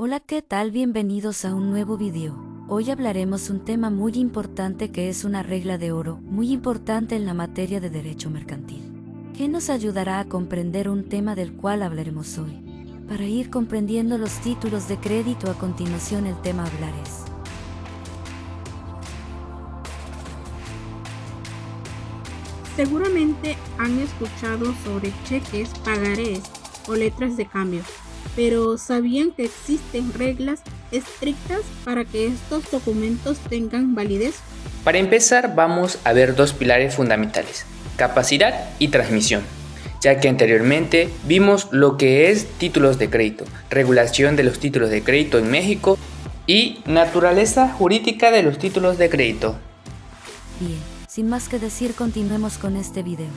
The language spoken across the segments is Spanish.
Hola, ¿qué tal? Bienvenidos a un nuevo video. Hoy hablaremos un tema muy importante que es una regla de oro, muy importante en la materia de derecho mercantil, que nos ayudará a comprender un tema del cual hablaremos hoy. Para ir comprendiendo los títulos de crédito, a continuación el tema a hablar es: Seguramente han escuchado sobre cheques, pagarés o letras de cambio, pero ¿sabían que existen reglas estrictas para que estos documentos tengan validez? Para empezar, vamos a ver dos pilares fundamentales: capacidad y transmisión, ya que anteriormente vimos lo que es títulos de crédito, regulación de los títulos de crédito en México y naturaleza jurídica de los títulos de crédito. Bien, sin más que decir, continuemos con este video.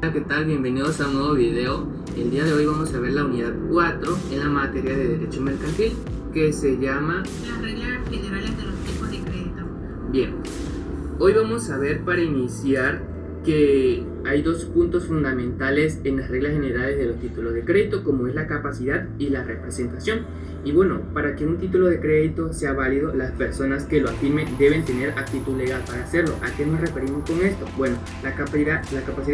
Hola, ¿qué tal? Bienvenidos a un nuevo video. El día de hoy vamos a ver la unidad 4 en la materia de derecho mercantil, que se llama Las reglas generales de los tipos de crédito. Bien, hoy vamos a ver, para iniciar, que hay dos puntos fundamentales en las reglas generales de los títulos de crédito, como es la capacidad y la representación. Y bueno, para que un título de crédito sea válido, las personas que lo afirmen deben tener actitud legal para hacerlo. ¿A qué nos referimos con esto? Bueno, la capacidad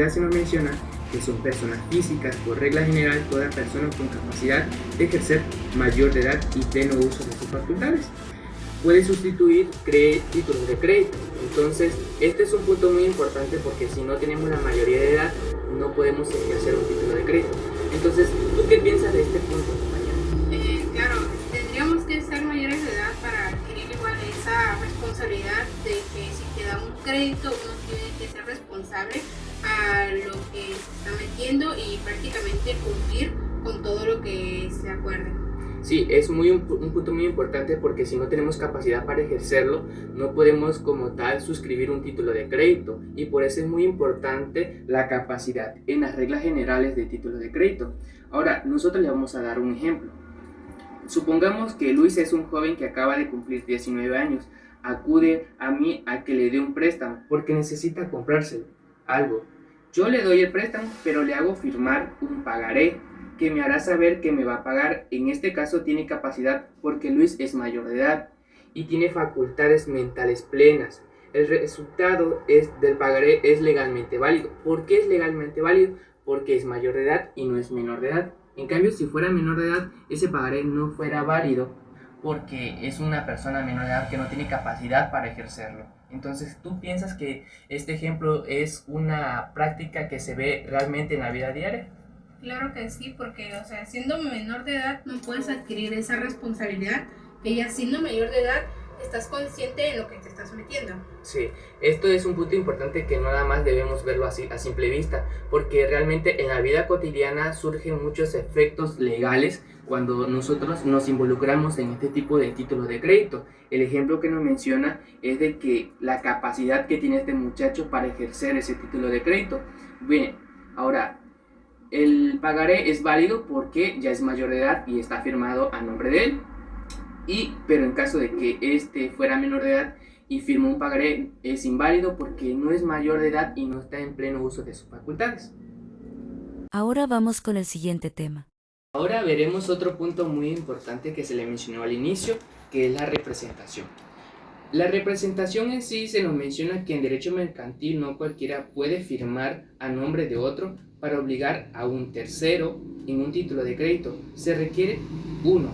se nos menciona que son personas físicas. Por regla general, toda persona con capacidad de ejercer, mayor de edad y pleno uso de sus facultades puede sustituir títulos de crédito. Entonces, este es un punto muy importante, porque si no tenemos la mayoría de edad, no podemos ejercer un título de crédito. Entonces, ¿tú qué piensas de este punto, compañero? Claro, tendríamos que ser mayores de edad para adquirir igual esa responsabilidad de que si te da un crédito uno tiene que ser responsable a lo que se está metiendo y prácticamente cumplir con todo lo que se acuerde. Sí, es un punto muy importante, porque si no tenemos capacidad para ejercerlo, no podemos como tal suscribir un título de crédito, y por eso es muy importante la capacidad en las reglas generales de títulos de crédito. Ahora, nosotros le vamos a dar un ejemplo. Supongamos que Luis es un joven que acaba de cumplir 19 años, acude a mí a que le dé un préstamo porque necesita comprarse algo. Yo le doy el préstamo, pero le hago firmar un pagaré que me hará saber que me va a pagar. En este caso tiene capacidad porque Luis es mayor de edad y tiene facultades mentales plenas. El resultado del pagaré es legalmente válido. ¿Por qué es legalmente válido? Porque es mayor de edad y no es menor de edad. En cambio, si fuera menor de edad, ese pagaré no fuera válido, porque es una persona menor de edad que no tiene capacidad para ejercerlo. Entonces, ¿tú piensas que este ejemplo es una práctica que se ve realmente en la vida diaria? Claro que sí, porque, siendo menor de edad no puedes adquirir esa responsabilidad que ya siendo mayor de edad estás consciente de lo que te estás metiendo. Sí, esto es un punto importante que no nada más debemos verlo así a simple vista, porque realmente en la vida cotidiana surgen muchos efectos legales cuando nosotros nos involucramos en este tipo de títulos de crédito. El ejemplo que nos menciona es de que la capacidad que tiene este muchacho para ejercer ese título de crédito. Bien, ahora, el pagaré es válido porque ya es mayor de edad y está firmado a nombre de él. Pero en caso de que este fuera menor de edad y firmó un pagaré, es inválido porque no es mayor de edad y no está en pleno uso de sus facultades. Ahora vamos con el siguiente tema. Ahora veremos otro punto muy importante que se le mencionó al inicio, que es la representación. La representación en sí se nos menciona que en derecho mercantil no cualquiera puede firmar a nombre de otro para obligar a un tercero en un título de crédito. Se requiere, uno,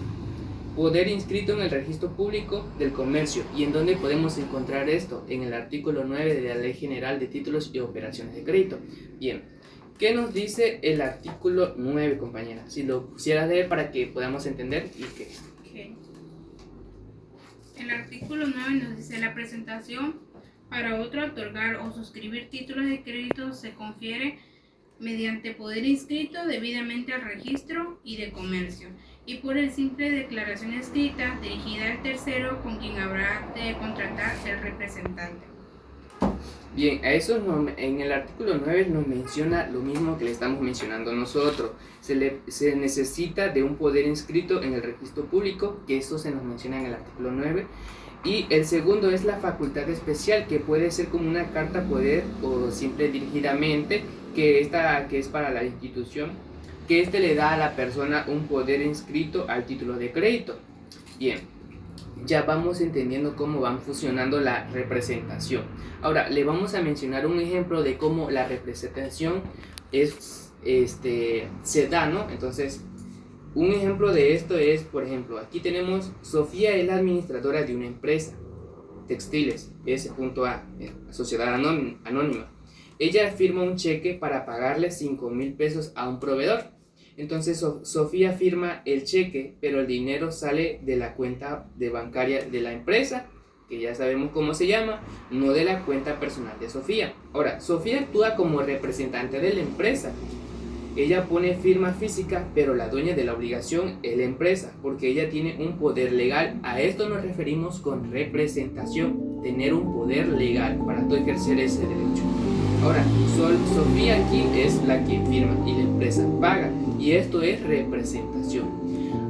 poder inscrito en el registro público del comercio. ¿Y en dónde podemos encontrar esto? En el artículo 9 de la Ley General de Títulos y Operaciones de Crédito. Bien, ¿qué nos dice el artículo 9, compañera? Si lo pusieras leer para que podamos entender y qué es. El artículo 9 nos dice: la presentación para otro otorgar o suscribir títulos de crédito se confiere mediante poder inscrito debidamente al registro y de comercio y por el simple declaración escrita dirigida al tercero con quien habrá de contratar el representante. Bien, a eso en el artículo 9 nos menciona lo mismo que le estamos mencionando nosotros. Se necesita de un poder inscrito en el registro público, que eso se nos menciona en el artículo 9. Y el segundo es la facultad especial, que puede ser como una carta poder o simple dirigidamente, que es para la institución que este le da a la persona un poder inscrito al título de crédito. Bien, ya vamos entendiendo cómo van funcionando la representación. Ahora le vamos a mencionar un ejemplo de cómo la representación se da, ¿no? Entonces, un ejemplo de esto es, por ejemplo, aquí tenemos Sofía es la administradora de una empresa textiles, S.A, sociedad anónima. Ella firma un cheque para pagarle 5,000 pesos a un proveedor. Entonces Sofía firma el cheque, pero el dinero sale de la cuenta bancaria de la empresa, que ya sabemos cómo se llama, no de la cuenta personal de Sofía. Ahora, Sofía actúa como representante de la empresa. Ella pone firma física, pero la dueña de la obligación es la empresa, porque ella tiene un poder legal. A esto nos referimos con representación, tener un poder legal para tú ejercer ese derecho. Ahora, Sofía aquí es la que firma y la empresa paga, y esto es representación.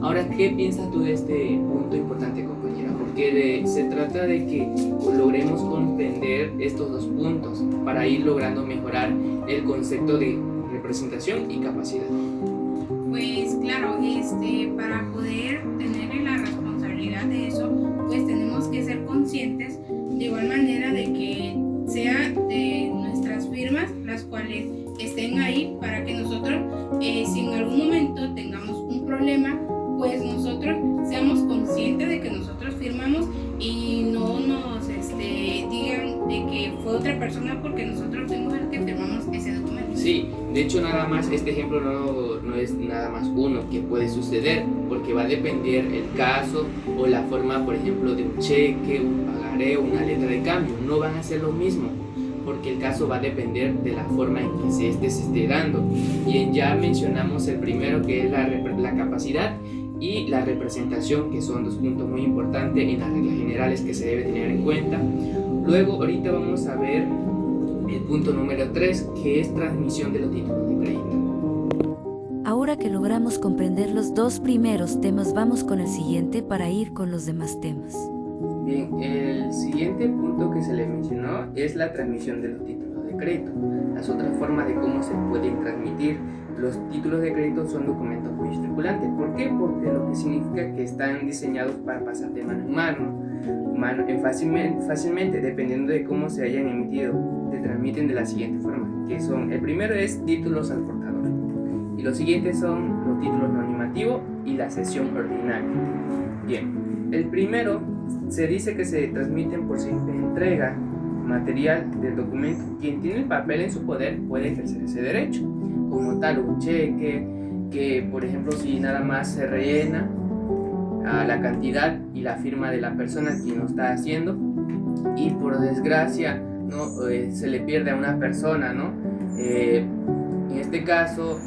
Ahora, ¿qué piensas tú de este punto importante, compañera? Porque se trata de que logremos comprender estos dos puntos para ir logrando mejorar el concepto de representación y capacidad. Pues claro, para poder tener la responsabilidad de eso, pues tenemos que ser conscientes de igual manera de que sea de nuestras firmas las cuales estén ahí para que nosotros, si en algún momento tengamos un problema, pues nosotros seamos conscientes de que nosotros firmamos y no nos digan de que fue otra persona porque nosotros fuimos el que firmamos ese documento. Sí, de hecho nada más este ejemplo no es nada más uno que puede suceder, porque va a depender el caso o la forma, por ejemplo, de un cheque, un pagaré, una letra de cambio. No van a ser lo mismo, porque el caso va a depender de la forma en que se esté dando. Y ya mencionamos el primero, que es la capacidad, y la representación, que son dos puntos muy importantes en las reglas generales que se debe tener en cuenta. Luego ahorita vamos a ver el punto número 3, que es transmisión de los títulos de crédito. Ahora que logramos comprender los dos primeros temas, vamos con el siguiente para ir con los demás temas. Bien, el siguiente punto que se le mencionó es la transmisión de los títulos de crédito. Las otras formas de cómo se pueden transmitir los títulos de crédito son documentos muy circulantes. ¿Por qué? Porque lo que significa que están diseñados para pasar de mano en mano, fácilmente, dependiendo de cómo se hayan emitido, se transmiten de la siguiente forma, que son, el primero es títulos al portador, y los siguientes son los títulos nominativos y la cesión ordinaria. Bien, el primero se dice que se transmiten por simple entrega material del documento. Quien tiene el papel en su poder puede ejercer ese derecho, como tal un cheque, que por ejemplo si nada más se rellena a la cantidad y la firma de la persona quien lo está haciendo, y por desgracia no se le pierde a una persona, ¿no? En este caso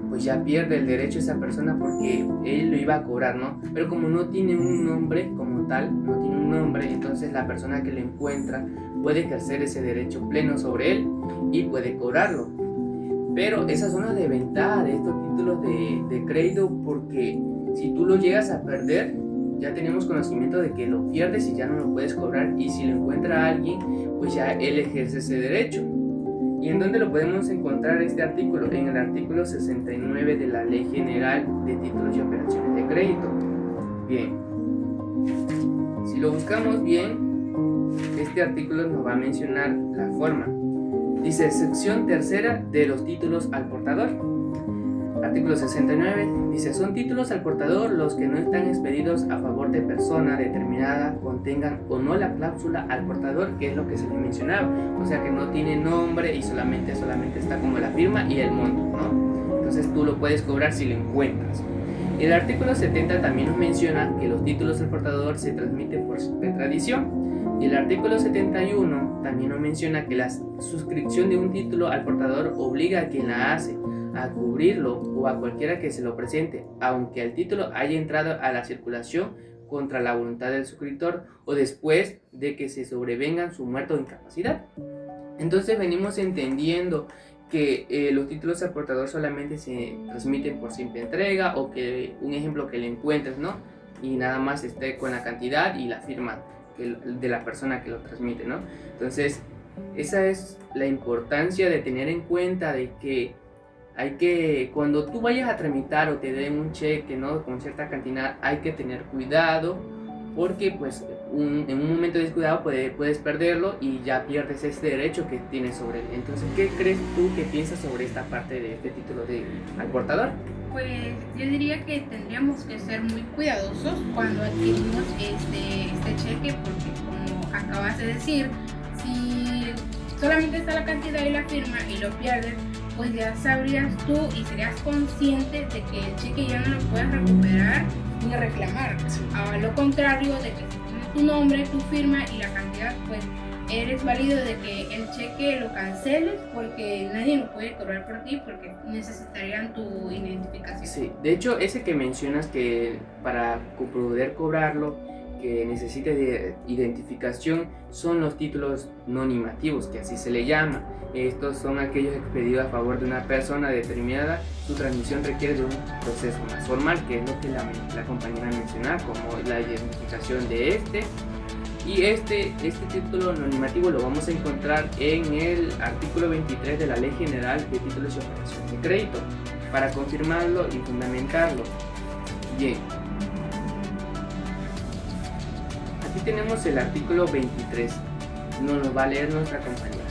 pues ya pierde el derecho esa persona porque él lo iba a cobrar, ¿no? Pero como no tiene un nombre como tal, no tiene un nombre, entonces la persona que lo encuentra puede ejercer ese derecho pleno sobre él y puede cobrarlo. Pero esas son las desventajas de estos títulos de crédito, porque si tú lo llegas a perder, ya tenemos conocimiento de que lo pierdes y ya no lo puedes cobrar, y si lo encuentra alguien, pues ya él ejerce ese derecho. ¿Y en dónde lo podemos encontrar este artículo? En el artículo 69 de la Ley General de Títulos y Operaciones de Crédito. Bien, si lo buscamos bien, este artículo nos va a mencionar la forma. Dice, sección tercera de los títulos al portador. Artículo 69 dice, son títulos al portador los que no están expedidos a favor de persona determinada, contengan o no la cláusula al portador, que es lo que se le mencionaba, o sea que no tiene nombre y solamente está como la firma y el monto, ¿no? Entonces tú lo puedes cobrar si lo encuentras. El artículo 70 también nos menciona que los títulos al portador se transmiten por simple tradición. Y el artículo 71 también nos menciona que la suscripción de un título al portador obliga a quien la hace a cubrirlo o a cualquiera que se lo presente, aunque el título haya entrado a la circulación contra la voluntad del suscriptor o después de que se sobrevengan su muerte o incapacidad. Entonces venimos entendiendo que los títulos al portador solamente se transmiten por simple entrega, o que un ejemplo que le encuentres, ¿no? Y nada más esté con la cantidad y la firma de la persona que lo transmite, ¿no? Entonces esa es la importancia de tener en cuenta de que cuando tú vayas a tramitar o te den un cheque, ¿no?, con cierta cantidad, hay que tener cuidado, porque pues en un momento de descuidado puedes perderlo y ya pierdes ese derecho que tienes sobre él. Entonces, ¿qué crees tú que piensas sobre esta parte de este título de al portador? Pues yo diría que tendríamos que ser muy cuidadosos cuando adquirimos este cheque, porque como acabas de decir, si solamente está la cantidad y la firma y lo pierdes, pues ya sabrías tú y serías consciente de que el cheque ya no lo puedes recuperar ni reclamar. A lo contrario de que si tienes tu nombre, tu firma y la cantidad, pues eres válido de que el cheque lo canceles, porque nadie lo puede cobrar por ti, porque necesitarían tu identificación. Sí, de hecho, ese que mencionas, que para poder cobrarlo, que necesite de identificación, son los títulos nominativos, que así se le llama. Estos son aquellos expedidos a favor de una persona determinada. Su transmisión requiere de un proceso más formal, que es lo que la compañera menciona, como la identificación de este. Y este título nominativo lo vamos a encontrar en el artículo 23 de la Ley General de Títulos y Operaciones de Crédito, para confirmarlo y fundamentarlo. Bien, aquí tenemos el artículo 23, nos lo va a leer nuestra compañera,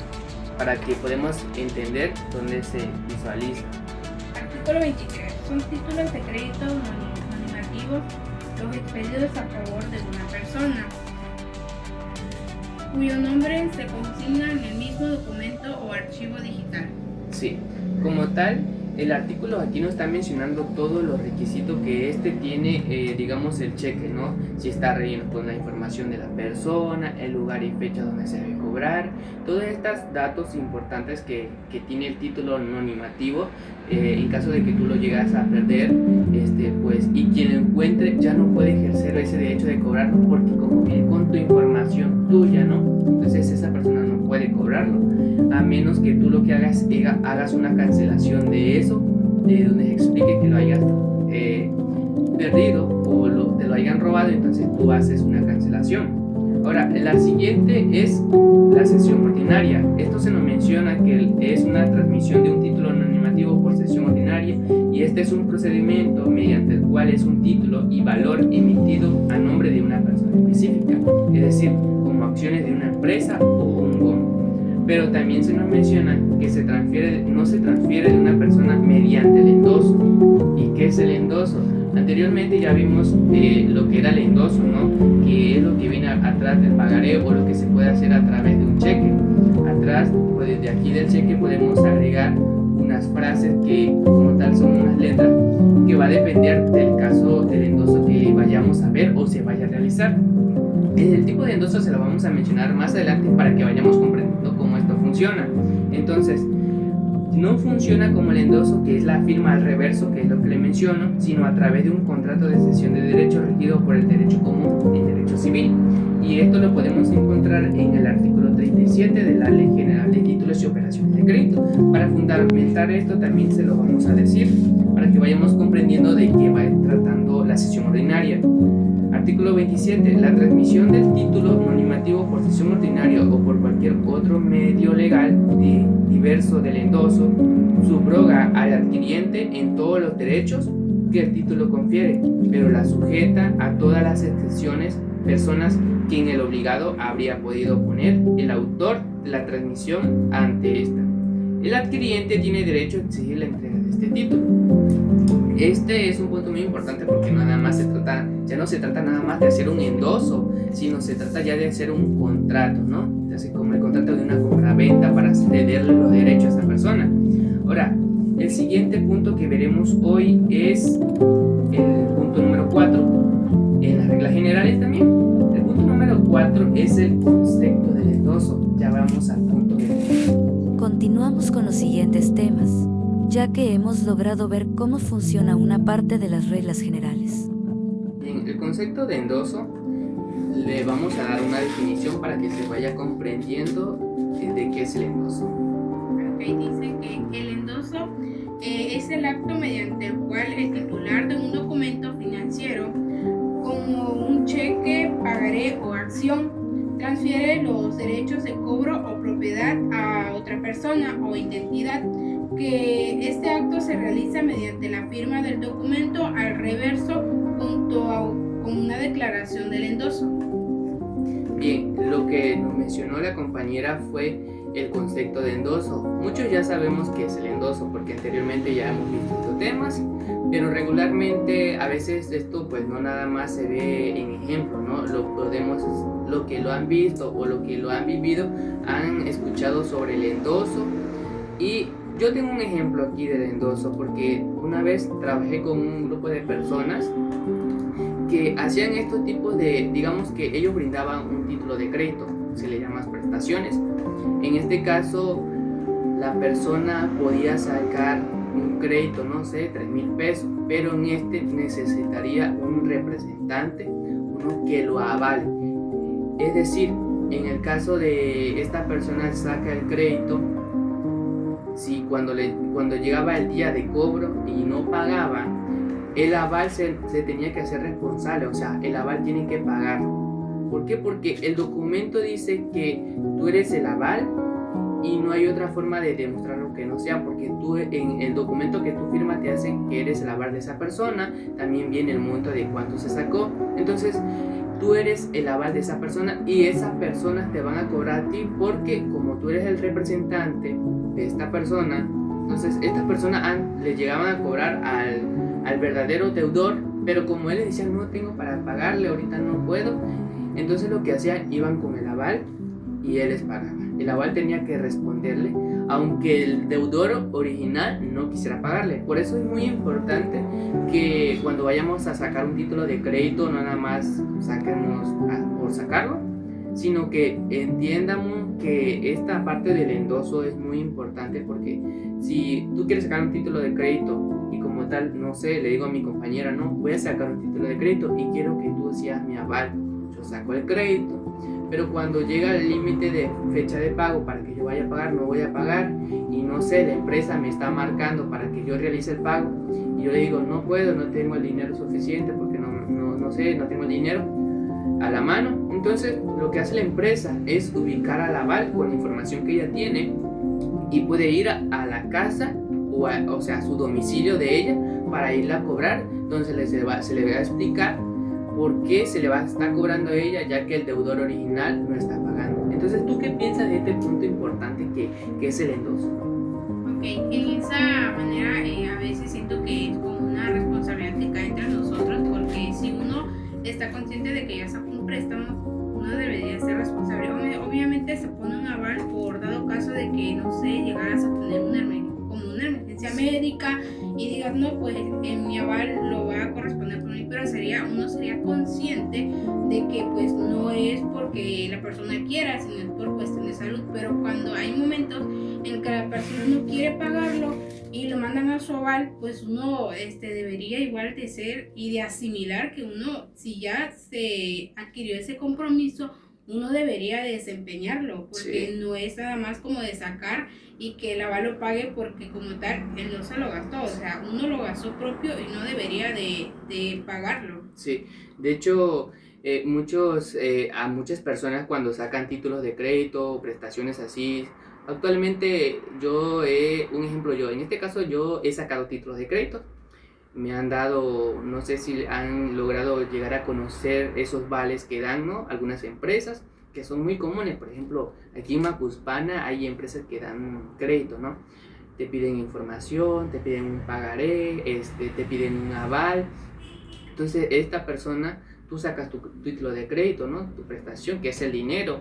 para que podamos entender dónde se visualiza. Artículo 23. Son títulos de crédito nominativos los expedidos a favor de una persona, cuyo nombre se consigna en el mismo documento o archivo digital. Sí, como tal, el artículo aquí nos está mencionando todos los requisitos que tiene, digamos, el cheque, ¿no? Si está relleno con la información de la persona, el lugar y fecha donde se debe cobrar, todos estos datos importantes que tiene el título nominativo, en caso de que tú lo llegas a perder, pues, y quien lo encuentre ya no puede ejercer ese derecho de cobrarlo, porque como viene con tu información tuya, ¿no? Entonces esa persona no puede cobrarlo, a menos que tú lo que hagas una cancelación de eso, de donde se explique que lo hayas perdido o te lo hayan robado. Entonces tú haces una cancelación. Ahora, la siguiente es la sesión ordinaria. Esto se nos menciona que es una transmisión de un título nominativo por sesión ordinaria, y este es un procedimiento mediante el cual es un título y valor emitido a nombre de una persona específica, es decir, como acciones de una empresa o un bono. Pero también se nos menciona que no se transfiere de una persona mediante el endoso. ¿Y qué es el endoso? Anteriormente ya vimos lo que era el endoso, ¿no? Que es lo que viene atrás del pagaré, o lo que se puede hacer a través de un cheque. Atrás, pues desde aquí del cheque podemos agregar unas frases que como tal son unas letras, que va a depender del caso del endoso que vayamos a ver o se vaya a realizar. El tipo de endoso se lo vamos a mencionar más adelante para que vayamos comprendiendo cómo esto funciona. Entonces, no funciona como el endoso, que es la firma al reverso, que es lo que le menciono, sino a través de un contrato de cesión de derecho regido por el derecho común, el derecho civil. Y esto lo podemos encontrar en el artículo 37 de la Ley General de Títulos y Operaciones de Crédito. Para fundamentar esto también se lo vamos a decir, para que vayamos comprendiendo de qué va tratando la sesión ordinaria. Artículo 27. La transmisión del título nominativo por sesión ordinaria o por cualquier otro medio legal diverso del endoso subroga al adquiriente en todos los derechos que el título confiere, pero la sujeta a todas las excepciones, personas que en el obligado habría podido poner el autor de la transmisión ante esta. El adquiriente tiene derecho a exigir la entrega de este título. Este es un punto muy importante, porque ya no se trata nada más de hacer un endoso, sino se trata ya de hacer un contrato, ¿no? Así como el contrato de una compraventa para cederle los derechos a esa persona. Ahora, el siguiente punto que veremos hoy es el punto número 4, en las reglas generales también. El punto número 4 es el concepto del endoso. Ya vamos al punto de... Continuamos con los siguientes temas, ya que hemos logrado ver cómo funciona una parte de las reglas generales. Bien, el concepto de endoso le vamos a dar una definición para que se vaya comprendiendo de qué es el endoso. Ok, dice que el endoso es el acto mediante el cual el titular de un documento financiero, como un cheque, pagaré o acción, transfiere los derechos de cobro o propiedad a otra persona o entidad, que este acto se realiza mediante la firma del documento al reverso con una declaración del endoso. Bien, lo que nos mencionó la compañera fue el concepto de endoso. Muchos ya sabemos qué es el endoso porque anteriormente ya hemos visto estos temas, pero regularmente a veces esto pues no nada más se ve en ejemplo, ¿no? Lo que lo han visto o lo que lo han vivido han escuchado sobre el endoso. Y yo tengo un ejemplo aquí del endoso porque una vez trabajé con un grupo de personas que hacían estos tipos de, digamos que ellos brindaban un título de crédito, se le llama prestaciones. En este caso, la persona podía sacar un crédito, no sé, 3,000 pesos, pero en este necesitaría un representante, uno que lo avale. Es decir, en el caso de esta persona saca el crédito, si cuando llegaba el día de cobro y no pagaba, el aval se tenía que hacer responsable, o sea, el aval tiene que pagar. ¿Por qué? Porque el documento dice que tú eres el aval y no hay otra forma de demostrarlo que no sea, porque tú en el documento que tú firmas te hacen que eres el aval de esa persona, también viene el monto de cuánto se sacó, entonces tú eres el aval de esa persona y esas personas te van a cobrar a ti porque como tú eres el representante de esta persona, entonces estas personas le llegaban a cobrar al verdadero deudor, pero como él le decía no tengo para pagarle, ahorita no puedo, entonces lo que hacían, iban con el aval y él les pagaba. El aval tenía que responderle, aunque el deudor original no quisiera pagarle. Por eso es muy importante que cuando vayamos a sacar un título de crédito, no nada más saquemos por sacarlo, sino que entiendamos que esta parte del endoso es muy importante, porque si tú quieres sacar un título de crédito y como tal, no sé, le digo a mi compañera, no, voy a sacar un título de crédito y quiero que tú seas mi aval, yo saco el crédito, pero cuando llega el límite de fecha de pago para que yo vaya a pagar, no voy a pagar y no sé, la empresa me está marcando para que yo realice el pago y yo le digo no puedo, no tengo el dinero suficiente porque no sé, no tengo el dinero a la mano. Entonces lo que hace la empresa es ubicar al aval con la información que ella tiene y puede ir a la casa o sea a su domicilio de ella para irla a cobrar, donde se le va a explicar por qué se le va a estar cobrando a ella, ya que el deudor original no está pagando. Entonces, ¿tú qué piensas de este punto importante que es el endoso? Ok, en esa manera a veces siento que es como una responsabilidad que cae entre nosotros, porque si uno está consciente de que ya sacó un préstamo, uno debería ser responsable. Obviamente se pone un aval por dado caso de que, no sé, llegaras a tener una emergencia médica y digas, no, pues en mi aval lo va a corresponder por mí, pero uno sería consciente de que pues no es porque la persona quiera, sino es por cuestión de salud. Pero cuando hay momentos en que la persona no quiere pagarlo y lo mandan a su aval, pues uno debería igual de ser y de asimilar que uno, si ya se adquirió ese compromiso, uno debería desempeñarlo, porque sí, no es nada más como de sacar y que el aval lo pague porque como tal él no se lo gastó, o sea, uno lo gastó propio y no debería de pagarlo. Sí, de hecho a muchas personas cuando sacan títulos de crédito o prestaciones así, actualmente un ejemplo, en este caso yo he sacado títulos de crédito, me han dado, no sé si han logrado llegar a conocer esos vales que dan, ¿no? Algunas empresas que son muy comunes, por ejemplo, aquí en Macuspana hay empresas que dan crédito, ¿no? Te piden información, te piden un pagaré, te piden un aval. Entonces, esta persona, tú sacas tu título de crédito, ¿no? Tu prestación, que es el dinero.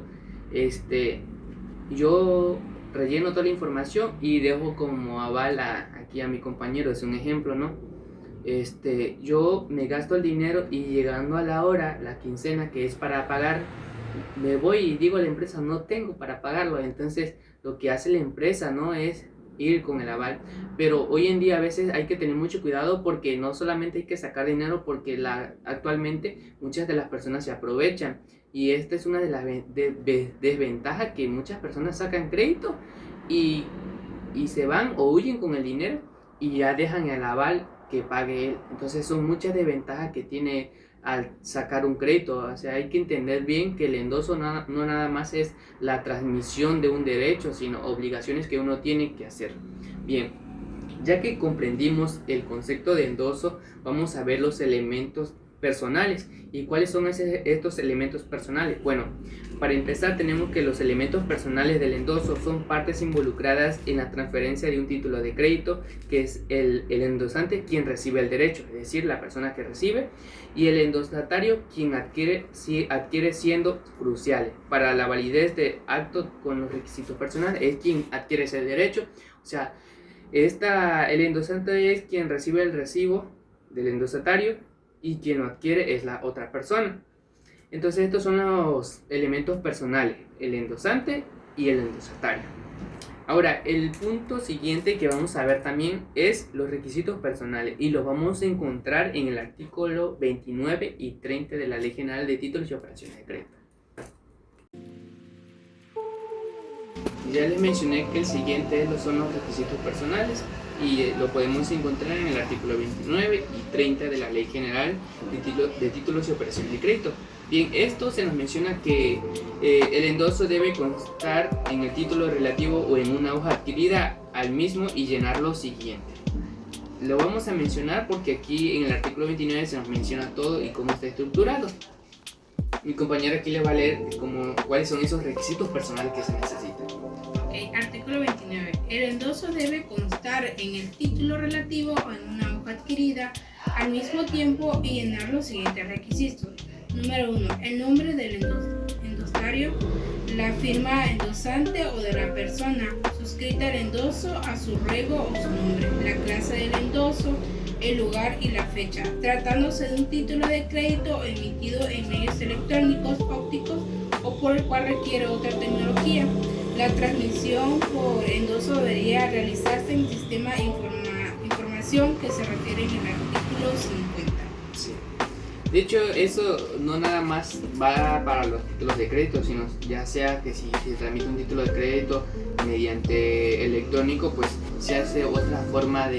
Yo relleno toda la información y dejo como aval aquí a mi compañero, es un ejemplo, ¿no? Yo me gasto el dinero y llegando a la hora, la quincena que es para pagar, me voy y digo a la empresa, no tengo para pagarlo. Entonces, lo que hace la empresa, ¿no? Es ir con el aval. Pero hoy en día a veces hay que tener mucho cuidado porque no solamente hay que sacar dinero, porque actualmente muchas de las personas se aprovechan. Y esta es una de las desventajas, que muchas personas sacan crédito y se van o huyen con el dinero y ya dejan el aval que pague él. Entonces son muchas desventajas que tiene al sacar un crédito. O sea, hay que entender bien que el endoso no nada más es la transmisión de un derecho, sino obligaciones que uno tiene que hacer. Bien, Ya que comprendimos el concepto de endoso, vamos a ver los elementos personales. ¿Y cuáles son estos elementos personales? Bueno, para empezar tenemos que los elementos personales del endoso son partes involucradas en la transferencia de un título de crédito, que es el endosante quien recibe el derecho, es decir, la persona que recibe, y el endosatario quien adquiere siendo cruciales para la validez del acto con los requisitos personales, es quien adquiere ese derecho. O sea, el endosante es quien recibe el recibo del endosatario y quien lo adquiere es la otra persona. Entonces estos son los elementos personales, el endosante y el endosatario. Ahora, el punto siguiente que vamos a ver también es los requisitos personales, y los vamos a encontrar en el artículo 29 y 30 de la Ley General de Títulos y Operaciones de Crédito. Ya les mencioné que el siguiente son los requisitos personales, y lo podemos encontrar en el artículo 29 y 30 de la Ley General de Títulos y Operaciones de Crédito. Bien, esto se nos menciona que el endoso debe constar en el título relativo o en una hoja adquirida al mismo y llenar lo siguiente. Lo vamos a mencionar porque aquí en el artículo 29 se nos menciona todo y cómo está estructurado. Mi compañero aquí les va a leer cuáles son esos requisitos personales que se necesitan. Artículo 29. El endoso debe constar en el título relativo o en una hoja adquirida al mismo tiempo y llenar los siguientes requisitos. Número 1. El nombre del endosario, la firma endosante o de la persona suscrita al endoso a su rego o su nombre, la clase del endoso, el lugar y la fecha, tratándose de un título de crédito emitido en medios electrónicos, ópticos o por el cual requiere otra tecnología. La transmisión por endoso debería realizarse en el sistema de información que se refiere en el artículo 50. Sí. De hecho, eso no nada más va para los títulos de crédito, sino ya sea que si se transmite un título de crédito mediante electrónico, pues se hace otra forma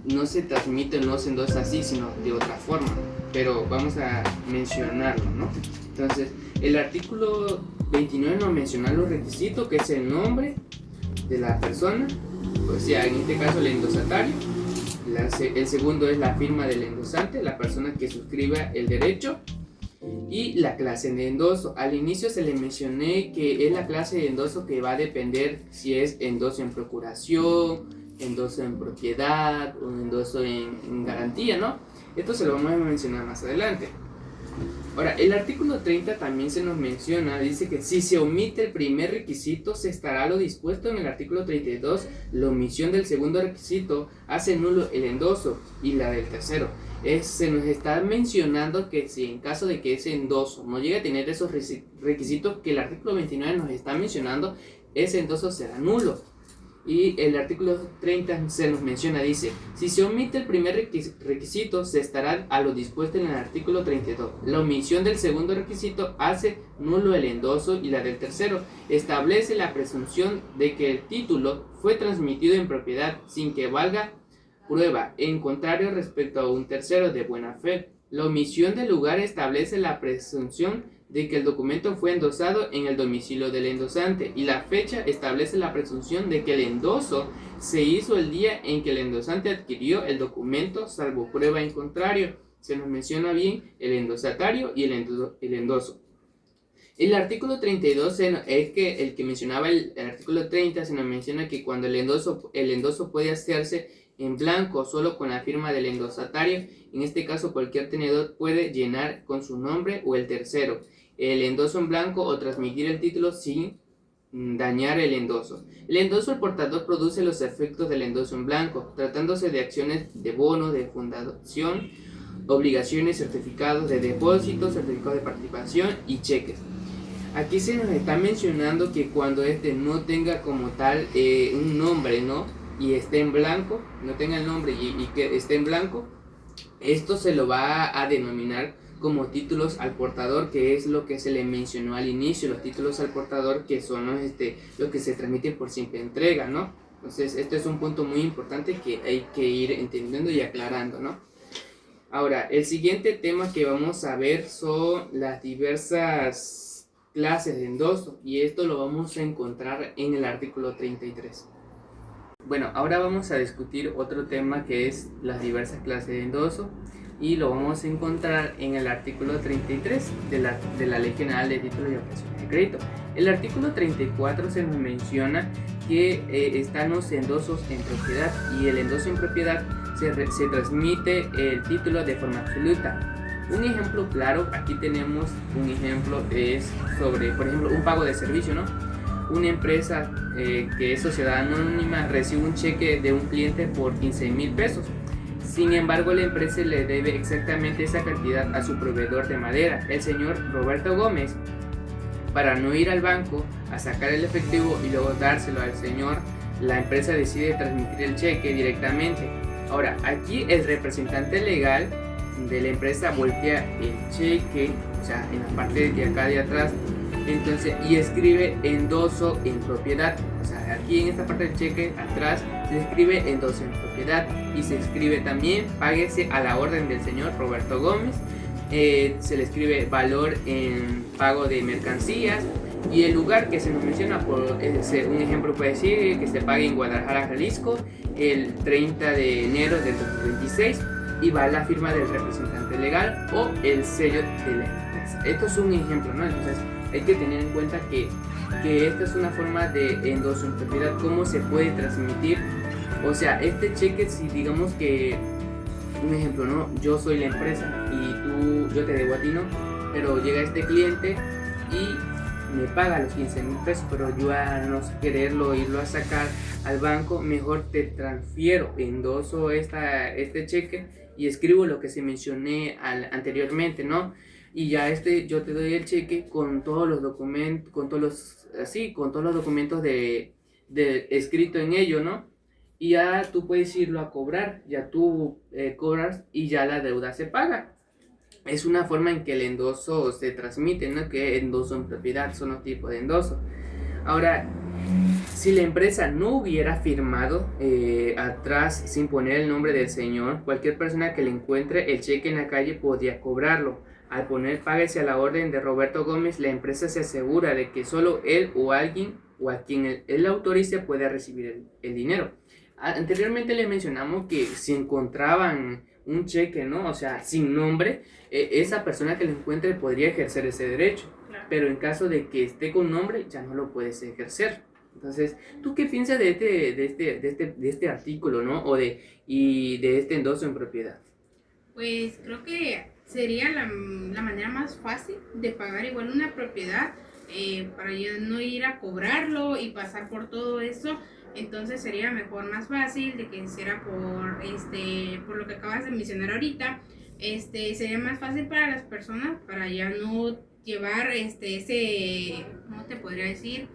no se transmite, no se endosa así, sino de otra forma. Pero vamos a mencionarlo, ¿no? Entonces, el artículo 29 nos menciona los requisitos, que es el nombre de la persona, o sea, en este caso el endosatario. El segundo es la firma del endosante, la persona que suscriba el derecho, y la clase de endoso. Al inicio se le mencioné que es la clase de endoso que va a depender si es endoso en procuración, endoso en propiedad o endoso en garantía, ¿no? Esto se lo vamos a mencionar más adelante. Ahora, el artículo 30 también se nos menciona, dice que si se omite el primer requisito, se estará lo dispuesto en el artículo 32, la omisión del segundo requisito hace nulo el endoso y la del tercero. Se nos está mencionando que si en caso de que ese endoso no llegue a tener esos requisitos que el artículo 29 nos está mencionando, ese endoso será nulo. Y el artículo 30 se nos menciona, dice, si se omite el primer requisito, se estará a lo dispuesto en el artículo 32. La omisión del segundo requisito hace nulo el endoso y la del tercero. Establece la presunción de que el título fue transmitido en propiedad sin que valga prueba, en contrario respecto a un tercero de buena fe. La omisión del lugar establece la presunción de que el documento fue endosado en el domicilio del endosante, y la fecha establece la presunción de que el endoso se hizo el día en que el endosante adquirió el documento, salvo prueba en contrario. Se nos menciona bien el endosatario y el endoso. El artículo 32 es que el que mencionaba el artículo 30 se nos menciona que cuando el endoso puede hacerse en blanco solo con la firma del endosatario. En este caso cualquier tenedor puede llenar con su nombre o el tercero el endoso en blanco o transmitir el título sin dañar el endoso. El endoso del portador produce los efectos del endoso en blanco, tratándose de acciones de bono, de fundación, obligaciones, certificados de depósito, certificados de participación y cheques. Aquí se nos está mencionando que cuando no tenga como tal un nombre, ¿no? Y esté en blanco, no tenga el nombre y que esté en blanco, esto se lo va a denominar como títulos al portador, que es lo que se le mencionó al inicio, los títulos al portador, que son los que se transmiten por simple entrega, ¿no? Entonces, este es un punto muy importante que hay que ir entendiendo y aclarando, ¿no? Ahora, el siguiente tema que vamos a ver son las diversas clases de endoso, y esto lo vamos a encontrar en el artículo 33. Bueno, ahora vamos a discutir otro tema que es las diversas clases de endoso y lo vamos a encontrar en el artículo 33 de la Ley General de Títulos y Operaciones de Crédito. El artículo 34 se nos menciona que están los endosos en propiedad y el endoso en propiedad se transmite el título de forma absoluta. Un ejemplo claro, aquí tenemos un ejemplo, es sobre, por ejemplo, un pago de servicio, ¿no? Una empresa que es sociedad anónima recibe un cheque de un cliente por 15,000 pesos. Sin embargo, la empresa le debe exactamente esa cantidad a su proveedor de madera, el señor Roberto Gómez. Para no ir al banco a sacar el efectivo y luego dárselo al señor, la empresa decide transmitir el cheque directamente. Ahora, aquí el representante legal de la empresa voltea el cheque, o sea, en la parte de acá de atrás, entonces, y escribe endoso en propiedad. O sea, aquí en esta parte del cheque atrás se escribe endoso en propiedad y se escribe también páguese a la orden del señor Roberto Gómez. Se le escribe valor en pago de mercancías y el lugar que se nos menciona, por un ejemplo puede decir que se pague en Guadalajara, Jalisco, el 30 de enero del 2026 y va la firma del representante legal o el sello de la empresa. Esto es un ejemplo, ¿no? Entonces hay que tener en cuenta que esta es una forma de endoso en propiedad, cómo se puede transmitir. O sea, este cheque, si digamos que, un ejemplo, ¿no? Yo soy la empresa y yo te debo a ti, ¿no? Pero llega este cliente y me paga los 15,000 pesos, pero yo a no quererlo, irlo a sacar al banco, mejor te transfiero, endoso este cheque y escribo lo que se mencioné anteriormente, ¿no? Y ya yo te doy el cheque con todos los documentos, con todos los documentos de escrito en ello, ¿no? Y ya tú puedes irlo a cobrar, ya tú cobras y ya la deuda se paga. Es una forma en que el endoso se transmite, ¿no? Que endoso en propiedad son los tipos de endoso. Ahora, si la empresa no hubiera firmado atrás sin poner el nombre del señor, cualquier persona que le encuentre el cheque en la calle podría cobrarlo. Al poner páguese a la orden de Roberto Gómez, la empresa se asegura de que solo él o alguien o a quien él autorice pueda recibir el dinero. Anteriormente le mencionamos que si encontraban un cheque, ¿no? O sea, sin nombre, esa persona que lo encuentre podría ejercer ese derecho. Claro. Pero en caso de que esté con nombre, ya no lo puedes ejercer. Entonces, ¿tú qué piensas de este artículo, ¿no? Y de este endoso en propiedad? Pues creo que sería la manera más fácil de pagar igual una propiedad, para ya no ir a cobrarlo y pasar por todo eso. Entonces sería mejor, más fácil de que hiciera por lo que acabas de mencionar ahorita. Sería más fácil para las personas para ya no llevar ¿cómo te podría decir?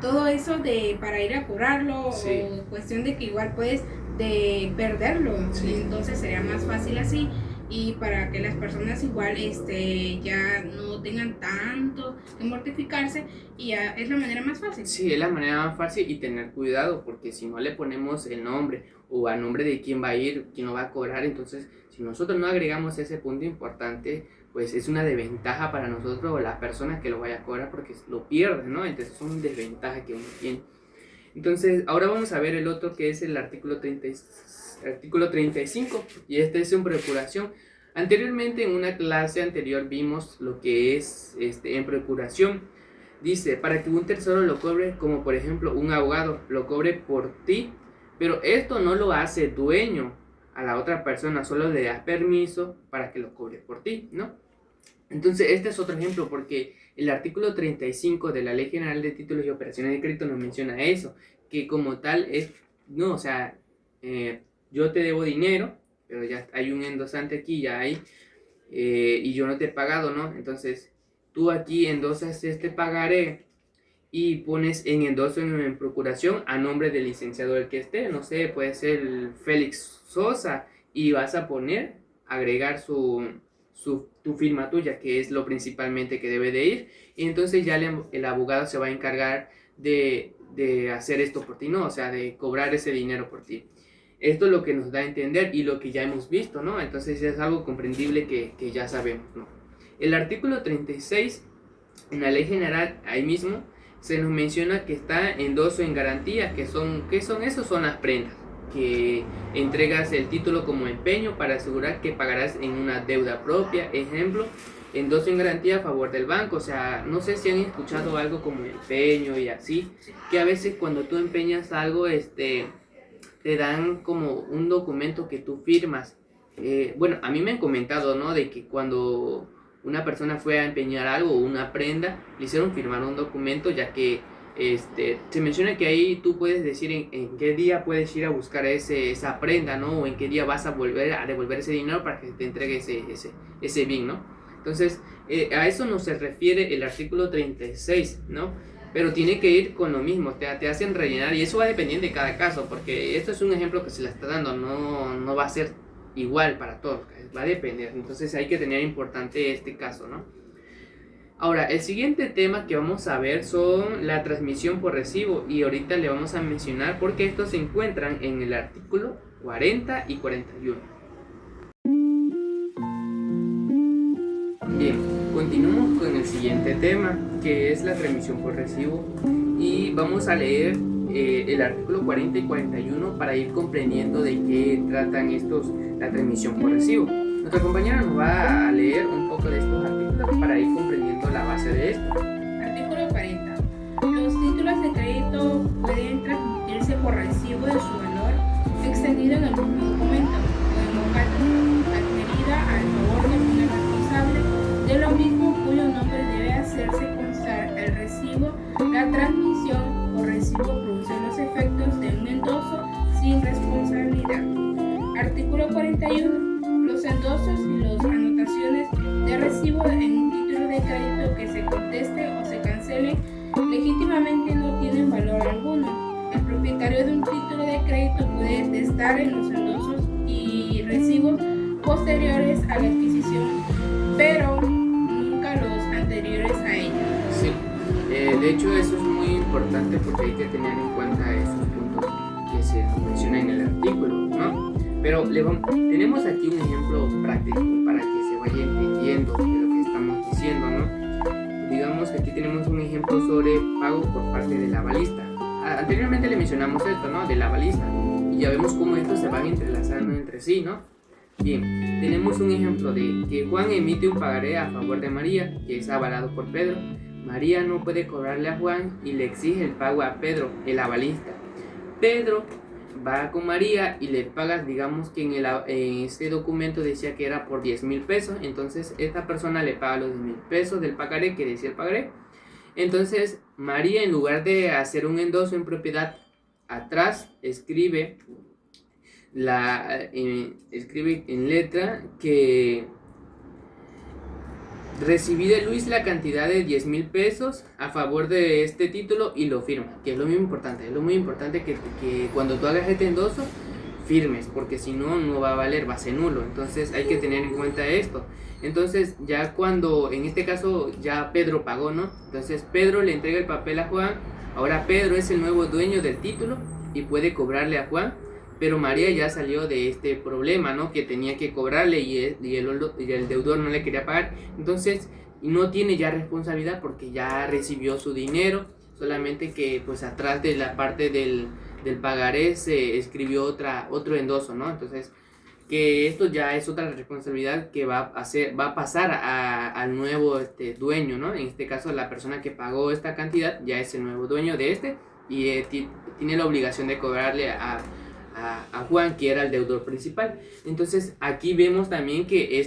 Todo eso para ir a cobrarlo, Sí. o cuestión de que igual puedes de perderlo. Sí. Entonces sería más fácil así, y para que las personas igual ya no tengan tanto que mortificarse, y ya es la manera más fácil. Sí, es la manera más fácil y tener cuidado, porque si no le ponemos el nombre o a nombre de quién va a ir, quién lo va a cobrar, entonces si nosotros no agregamos ese punto importante, pues es una desventaja para nosotros o la persona que lo vaya a cobrar porque lo pierde, ¿no? Entonces es una desventaja que uno tiene. Entonces ahora vamos a ver el otro, que es el artículo 35, y este es en procuración. Anteriormente, en una clase anterior, vimos lo que es en procuración. Dice, para que un tercero lo cobre, como por ejemplo un abogado lo cobre por ti, pero esto no lo hace dueño a la otra persona, solo le da permiso para que lo cobre por ti, ¿no? Entonces este es otro ejemplo, porque el artículo 35 de la Ley General de Títulos y Operaciones de Crédito nos menciona eso, que como tal no, o sea, yo te debo dinero, pero ya hay un endosante aquí, ya hay, y yo no te he pagado, ¿no? Entonces tú aquí endosas pagaré y pones en endoso en procuración a nombre del licenciado el que esté, no sé, puede ser el Félix Sosa, y vas a agregar tu firma tuya, que es lo principalmente que debe de ir, y entonces ya el abogado se va a encargar de hacer esto por ti, ¿no? O sea, de cobrar ese dinero por ti. Esto es lo que nos da a entender y lo que ya hemos visto, ¿no? Entonces es algo comprendible que ya sabemos, ¿no? El artículo 36, en la Ley General, ahí mismo, se nos menciona que está endoso en garantía. ¿Qué son esos? Son las prendas que entregas el título como empeño para asegurar que pagarás en una deuda propia. Ejemplo, endoso en garantía a favor del banco. O sea, no sé si han escuchado algo como empeño y así, que a veces cuando tú empeñas algo, te dan como un documento que tú firmas. Bueno, a mí me han comentado, ¿no? De que cuando una persona fue a empeñar algo o una prenda, le hicieron firmar un documento, ya que se menciona que ahí tú puedes decir en qué día puedes ir a buscar esa prenda, ¿no? O en qué día vas a volver a devolver ese dinero para que te entregue ese bien, ¿no? Entonces, a eso no se refiere el artículo 36, ¿no? Pero tiene que ir con lo mismo, te hacen rellenar, y eso va a depender de cada caso, porque esto es un ejemplo que se le está dando, no va a ser igual para todos, va a depender. Entonces hay que tener importante este caso, ¿no? Ahora, el siguiente tema que vamos a ver son la transmisión por recibo, y ahorita le vamos a mencionar porque estos se encuentran en el artículo 40 y 41. Bien, continuamos con el siguiente tema, que es la transmisión por recibo, y vamos a leer el artículo 40 y 41 para ir comprendiendo de qué tratan la transmisión por recibo. Nuestra compañera nos va a leer un poco de estos artículos para ir comprendiendo la base de esto. Artículo 40. Los títulos de crédito pueden transmitirse por recibo de su valor extendido en el mismo documento o en hoja adherida al favor de un responsable de lo mismo cuyo nombre debe hacerse constar el recibo. La transmisión por recibo produce los efectos de un endoso sin responsabilidad. Artículo 41. Los endosos y las anotaciones de recibo en un título de crédito que se conteste o se cancele legítimamente no tienen valor alguno. El propietario de un título de crédito puede testar en los endosos y recibos posteriores a la adquisición, pero nunca los anteriores a ella. Sí, de hecho eso es muy importante porque hay que tener en cuenta esos puntos que se mencionan en el artículo, ¿no? Pero tenemos aquí un ejemplo práctico para que se vaya entendiendo de lo que estamos diciendo, ¿no? Digamos que aquí tenemos un ejemplo sobre pago por parte del avalista. Anteriormente le mencionamos esto, ¿no? Del avalista. Y ya vemos cómo estos se van entrelazando entre sí, ¿no? Bien, tenemos un ejemplo de que Juan emite un pagaré a favor de María, que es avalado por Pedro. María no puede cobrarle a Juan y le exige el pago a Pedro, el avalista. Pedro va con María y le pagas, digamos que en este documento decía que era por 10,000 pesos, entonces esta persona le paga los 10,000 pesos del pagaré que decía el pagaré. Entonces María, en lugar de hacer un endoso en propiedad, atrás escribe en letra que recibí de Luis la cantidad de 10,000 pesos a favor de este título y lo firma, que es lo muy importante que cuando tú hagas este endoso firmes, porque si no, no va a valer, va a ser nulo. Entonces hay que tener en cuenta esto. Entonces ya cuando, en este caso ya Pedro pagó, ¿no? Entonces Pedro le entrega el papel a Juan, ahora Pedro es el nuevo dueño del título y puede cobrarle a Juan. Pero María ya salió de este problema, ¿no? Que tenía que cobrarle y el deudor no le quería pagar. Entonces no tiene ya responsabilidad porque ya recibió su dinero. Solamente que pues atrás de la parte del pagaré se escribió otro endoso, ¿no? Entonces que esto ya es otra responsabilidad que va a pasar al nuevo dueño, ¿no? En este caso la persona que pagó esta cantidad ya es el nuevo dueño de y tiene la obligación de cobrarle a Juan, que era el deudor principal. Entonces aquí vemos también que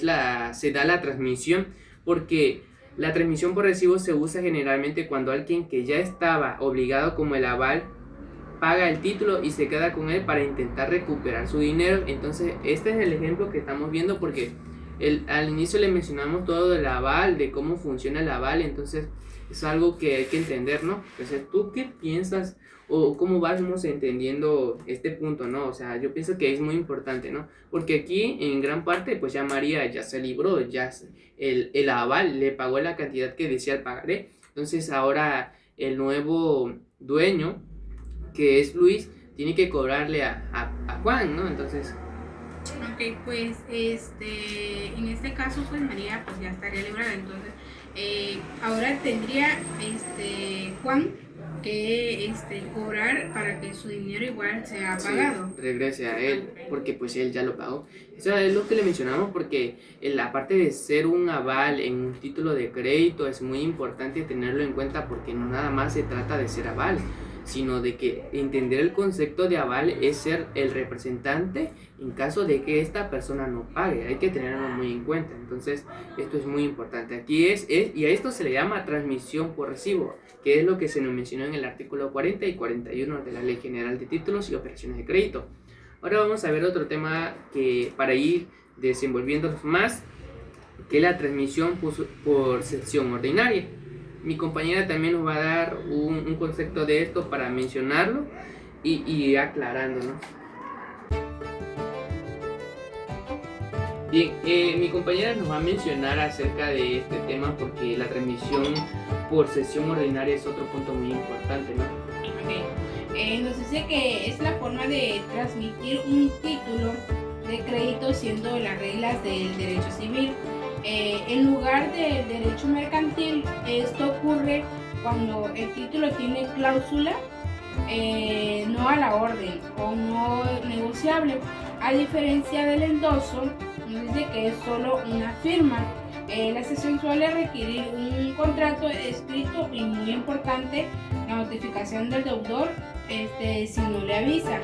se da la transmisión, porque la transmisión por recibo se usa generalmente cuando alguien que ya estaba obligado como el aval paga el título y se queda con él para intentar recuperar su dinero. Entonces este es el ejemplo que estamos viendo, porque al inicio le mencionamos todo del aval, de cómo funciona el aval. Entonces es algo que hay que entender, ¿no? Entonces, ¿tú qué piensas o cómo vamos entendiendo este punto, ¿no? O sea, yo pienso que es muy importante, ¿no? Porque aquí en gran parte pues ya María ya se libró, ya el aval le pagó la cantidad que decía el pagaré. Entonces ahora el nuevo dueño, que es Luis, tiene que cobrarle a Juan, ¿no? Entonces... Ok, pues en este caso pues María pues ya estaría librada. Entonces ahora tendría Juan que cobrar para que su dinero igual sea pagado. Sí, regrese a él, porque pues él ya lo pagó. Eso es lo que le mencionamos, porque la parte de ser un aval en un título de crédito es muy importante tenerlo en cuenta, porque no nada más se trata de ser aval, sino de que entender el concepto de aval es ser el representante en caso de que esta persona no pague. Hay que tenerlo muy en cuenta. Entonces esto es muy importante. Aquí y a esto se le llama transmisión por recibo, que es lo que se nos mencionó en el artículo 40 y 41 de la Ley General de Títulos y Operaciones de Crédito. Ahora vamos a ver otro tema que para ir desenvolviéndonos más, que es la transmisión por cesión ordinaria. Mi compañera también nos va a dar un concepto de esto para mencionarlo y aclarando, ¿no? Bien, mi compañera nos va a mencionar acerca de este tema, porque la transmisión por cesión ordinaria es otro punto muy importante, ¿no? Okay. Nos dice que es la forma de transmitir un título de crédito siendo las reglas del derecho civil. En lugar del derecho mercantil, esto ocurre cuando el título tiene cláusula no a la orden o no negociable, a diferencia del endoso, nos dice que es solo una firma. La cesión suele requerir un contrato escrito y, muy importante, la notificación del deudor si no le avisa.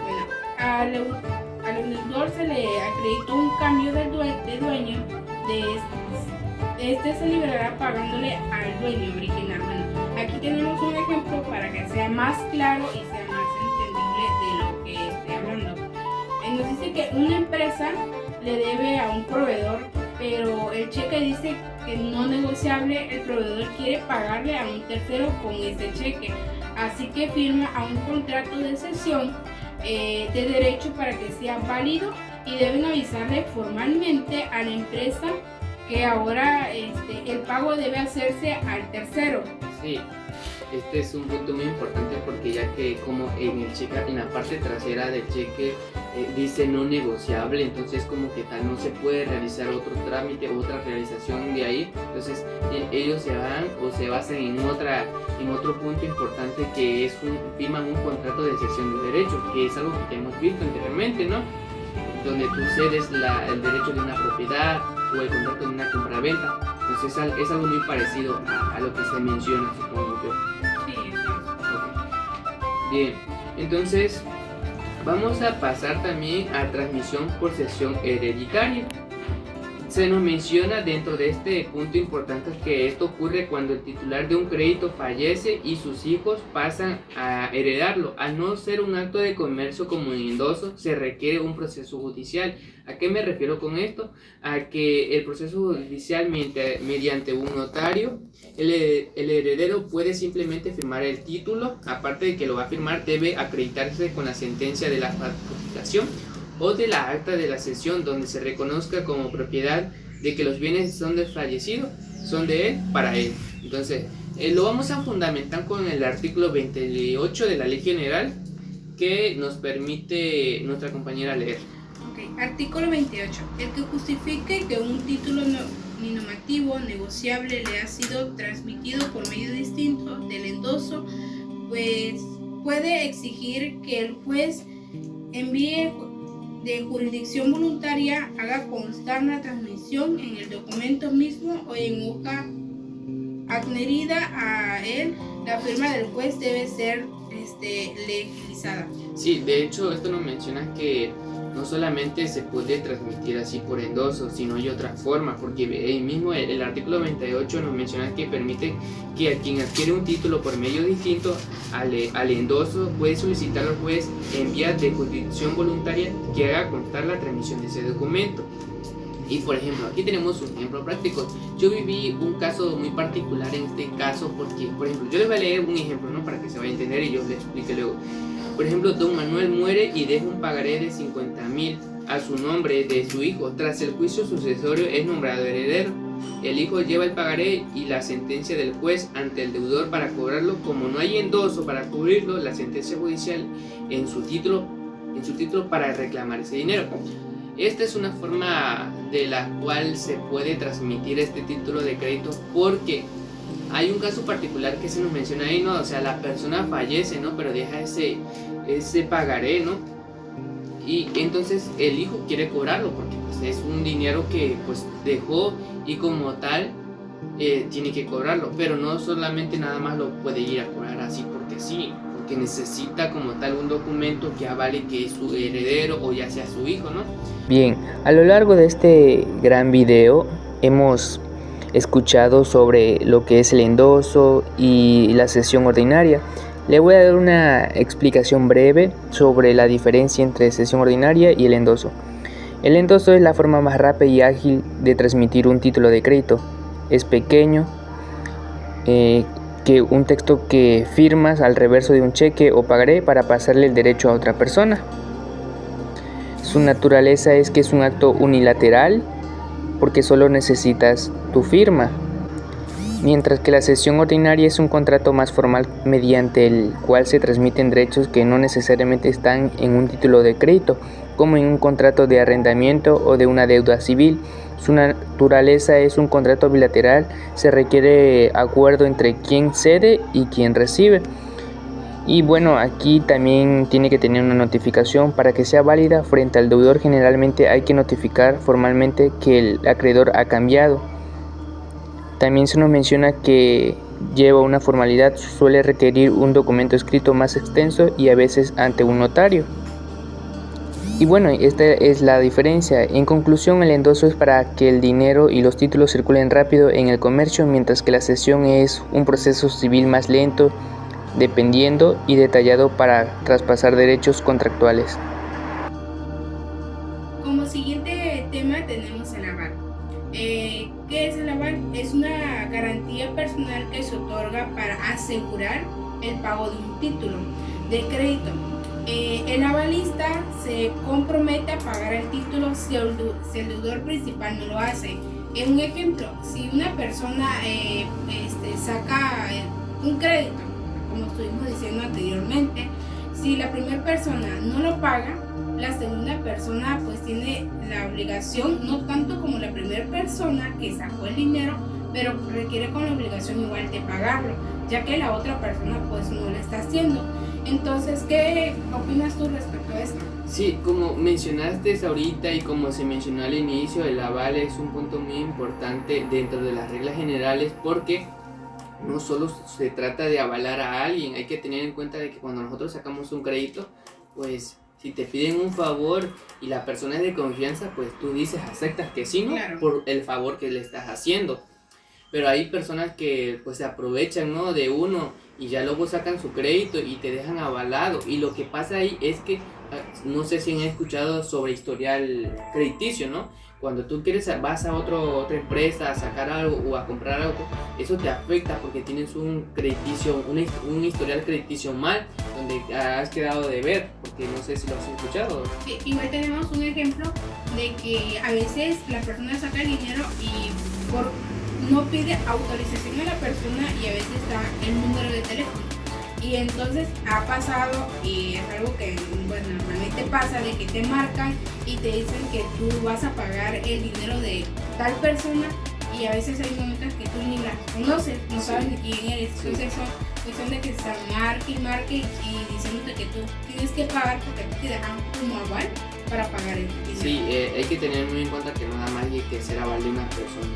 Bueno, al deudor se le acredita un cambio de dueño. Este se liberará pagándole al dueño original. Bueno, aquí tenemos un ejemplo para que sea más claro y sea más entendible de lo que estoy hablando. Nos dice que una empresa le debe a un proveedor, pero el cheque dice que no negociable. El proveedor quiere pagarle a un tercero con ese cheque, así que firma a un contrato de cesión de derecho para que sea válido, y deben avisarle formalmente a la empresa que ahora el pago debe hacerse al tercero. Sí, este es un punto muy importante, porque ya que como en el cheque, en la parte trasera del cheque dice no negociable, entonces como que tal no se puede realizar otro trámite o otra realización de ahí. Entonces ellos se van o se basan en otro punto importante, que es firman un contrato de cesión de derechos, que es algo que ya hemos visto anteriormente, ¿no? Donde tú cedes el derecho de una propiedad o el contrato de una compraventa. Entonces es algo muy parecido a lo que se menciona, supongo yo. Sí, Okay. Bien, entonces vamos a pasar también a transmisión por cesión hereditaria. Se nos menciona dentro de este punto importante que esto ocurre cuando el titular de un crédito fallece y sus hijos pasan a heredarlo. Al no ser un acto de comercio como un endoso, se requiere un proceso judicial. ¿A qué me refiero con esto? A que el proceso judicial, mediante un notario, el heredero puede simplemente firmar el título. Aparte de que lo va a firmar, debe acreditarse con la sentencia de la falsificación o de la acta de la cesión, donde se reconozca como propiedad de que los bienes son del fallecido, son de él para él. Entonces, lo vamos a fundamentar con el artículo 28 de la Ley General, que nos permite nuestra compañera leer. Okay. Artículo 28. El que justifique que un título nominativo negociable le ha sido transmitido por medio distinto del endoso, pues puede exigir que el juez envíe de jurisdicción voluntaria haga constar la transmisión en el documento mismo o en hoja adherida a él. La firma del juez debe ser legitimizada. Sí, de hecho esto nos menciona que no solamente se puede transmitir así por endoso, sino hay otra forma, porque mismo el artículo 28 nos menciona que permite que a quien adquiere un título por medio distinto al endoso puede solicitar al juez en vía de jurisdicción voluntaria que haga constar la transmisión de ese documento. Y por ejemplo, aquí tenemos un ejemplo práctico. Yo viví un caso muy particular en este caso, porque por ejemplo, yo les voy a leer un ejemplo, ¿no? Para que se vaya a entender y yo les explique luego. Por ejemplo, don Manuel muere y deja un pagaré de 50,000 a su nombre de su hijo. Tras el juicio sucesorio es nombrado heredero. El hijo lleva el pagaré y la sentencia del juez ante el deudor para cobrarlo. Como no hay endoso para cubrirlo, la sentencia judicial en su título para reclamar ese dinero. Esta es una forma de la cual se puede transmitir este título de crédito, porque hay un caso particular que se nos menciona ahí, ¿no? O sea, la persona fallece, ¿no? Pero deja ese pagaré, ¿no? Y entonces el hijo quiere cobrarlo porque pues, es un dinero que pues dejó y como tal tiene que cobrarlo. Pero no solamente nada más lo puede ir a cobrar así porque sí, porque necesita como tal un documento que avale que es su heredero o ya sea su hijo, ¿no? Bien, a lo largo de este gran video hemos escuchado sobre lo que es el endoso y la sesión ordinaria. Le voy a dar una explicación breve sobre la diferencia entre sesión ordinaria y el endoso. El endoso es la forma más rápida y ágil de transmitir un título de crédito. Es pequeño que un texto que firmas al reverso de un cheque o pagaré para pasarle el derecho a otra persona. Su naturaleza es que es un acto unilateral porque solo necesitas tu firma, mientras que la sesión ordinaria es un contrato más formal mediante el cual se transmiten derechos que no necesariamente están en un título de crédito, como en un contrato de arrendamiento o de una deuda civil. Su naturaleza es un contrato bilateral, se requiere acuerdo entre quien cede y quien recibe. Y bueno, aquí también tiene que tener una notificación para que sea válida frente al deudor. Generalmente hay que notificar formalmente que el acreedor ha cambiado. También se nos menciona que lleva una formalidad, suele requerir un documento escrito más extenso y a veces ante un notario. Y bueno, esta es la diferencia. En conclusión, el endoso es para que el dinero y los títulos circulen rápido en el comercio, mientras que la cesión es un proceso civil más lento, dependiendo y detallado para traspasar derechos contractuales. Como siguiente tema tenemos el aval. ¿Qué es el aval? Es una garantía personal que se otorga para asegurar el pago de un título de crédito. El avalista se compromete a pagar el título si el deudor principal no lo hace. Un ejemplo, si una persona saca un crédito, como estuvimos diciendo anteriormente, si la primera persona no lo paga, la segunda persona pues tiene la obligación, no tanto como la primera persona que sacó el dinero, pero requiere con la obligación igual de pagarlo, ya que la otra persona pues no lo está haciendo. Entonces, ¿qué opinas tú respecto a esto? Sí, como mencionaste ahorita y como se mencionó al inicio, el aval es un punto muy importante dentro de las reglas generales porque no solo se trata de avalar a alguien, hay que tener en cuenta de que cuando nosotros sacamos un crédito, pues si te piden un favor y la persona es de confianza, pues tú dices, aceptas que sí, ¿no? Claro. Por el favor que le estás haciendo. Pero hay personas que pues se aprovechan, ¿no?, de uno y ya luego sacan su crédito y te dejan avalado. Y lo que pasa ahí es que, no sé si han escuchado sobre historial crediticio, ¿no? Cuando tú vas a otra empresa a sacar algo o a comprar algo, eso te afecta porque tienes un crediticio, un historial crediticio mal, donde has quedado de ver, porque no sé si lo has escuchado. Sí, igual tenemos un ejemplo de que a veces la persona saca el dinero y no pide autorización a la persona y a veces da el número de teléfono. Y entonces ha pasado, y es algo que normalmente pasa, de que te marcan y te dicen que tú vas a pagar el dinero de tal persona y a veces hay momentos que tú ni la conoces, no sabes ni quién eres. Entonces son cuestión de que se marque y diciéndote que tú tienes que pagar porque te dejan como aval para pagar el dinero. Sí, hay que tener muy en cuenta que nada más hay que ser aval de una persona,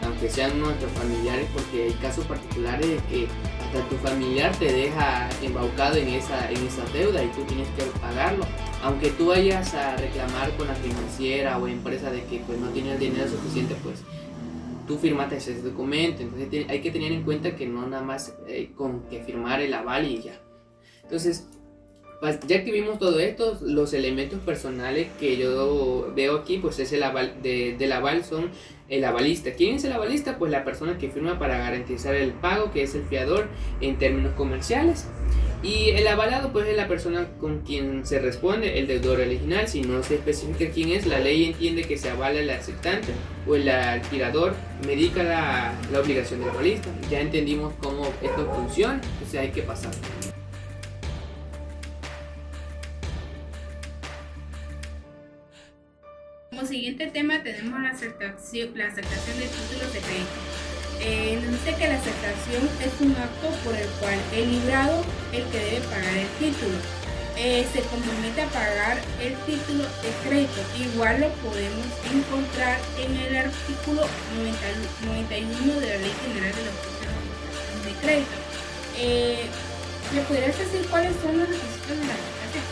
aunque sean nuestros familiares, porque hay casos particulares de que hasta tu familiar te deja embaucado en esa deuda y tú tienes que pagarlo. Aunque tú vayas a reclamar con la financiera o empresa de que pues no tienes el dinero suficiente, pues tú firmaste ese documento. Entonces hay que tener en cuenta que no nada más con que firmar el aval y ya. Entonces, ya que vimos todo esto, los elementos personales que yo veo aquí, pues es el aval del aval son el avalista. ¿Quién es el avalista? Pues la persona que firma para garantizar el pago, que es el fiador en términos comerciales. Y el avalado pues es la persona con quien se responde, el deudor original. Si no se especifica quién es, la ley entiende que se avala el aceptante o el alquilador medica la obligación del avalista. Ya entendimos cómo esto funciona, entonces hay que pasar. Como siguiente tema tenemos la aceptación de títulos de crédito. Nos dice que la aceptación es un acto por el cual el librado, el que debe pagar el título, se compromete a pagar el título de crédito. Igual lo podemos encontrar en el artículo 91 de la Ley General de los Títulos de Crédito. ¿Me podrías decir cuáles son los requisitos de la aceptación?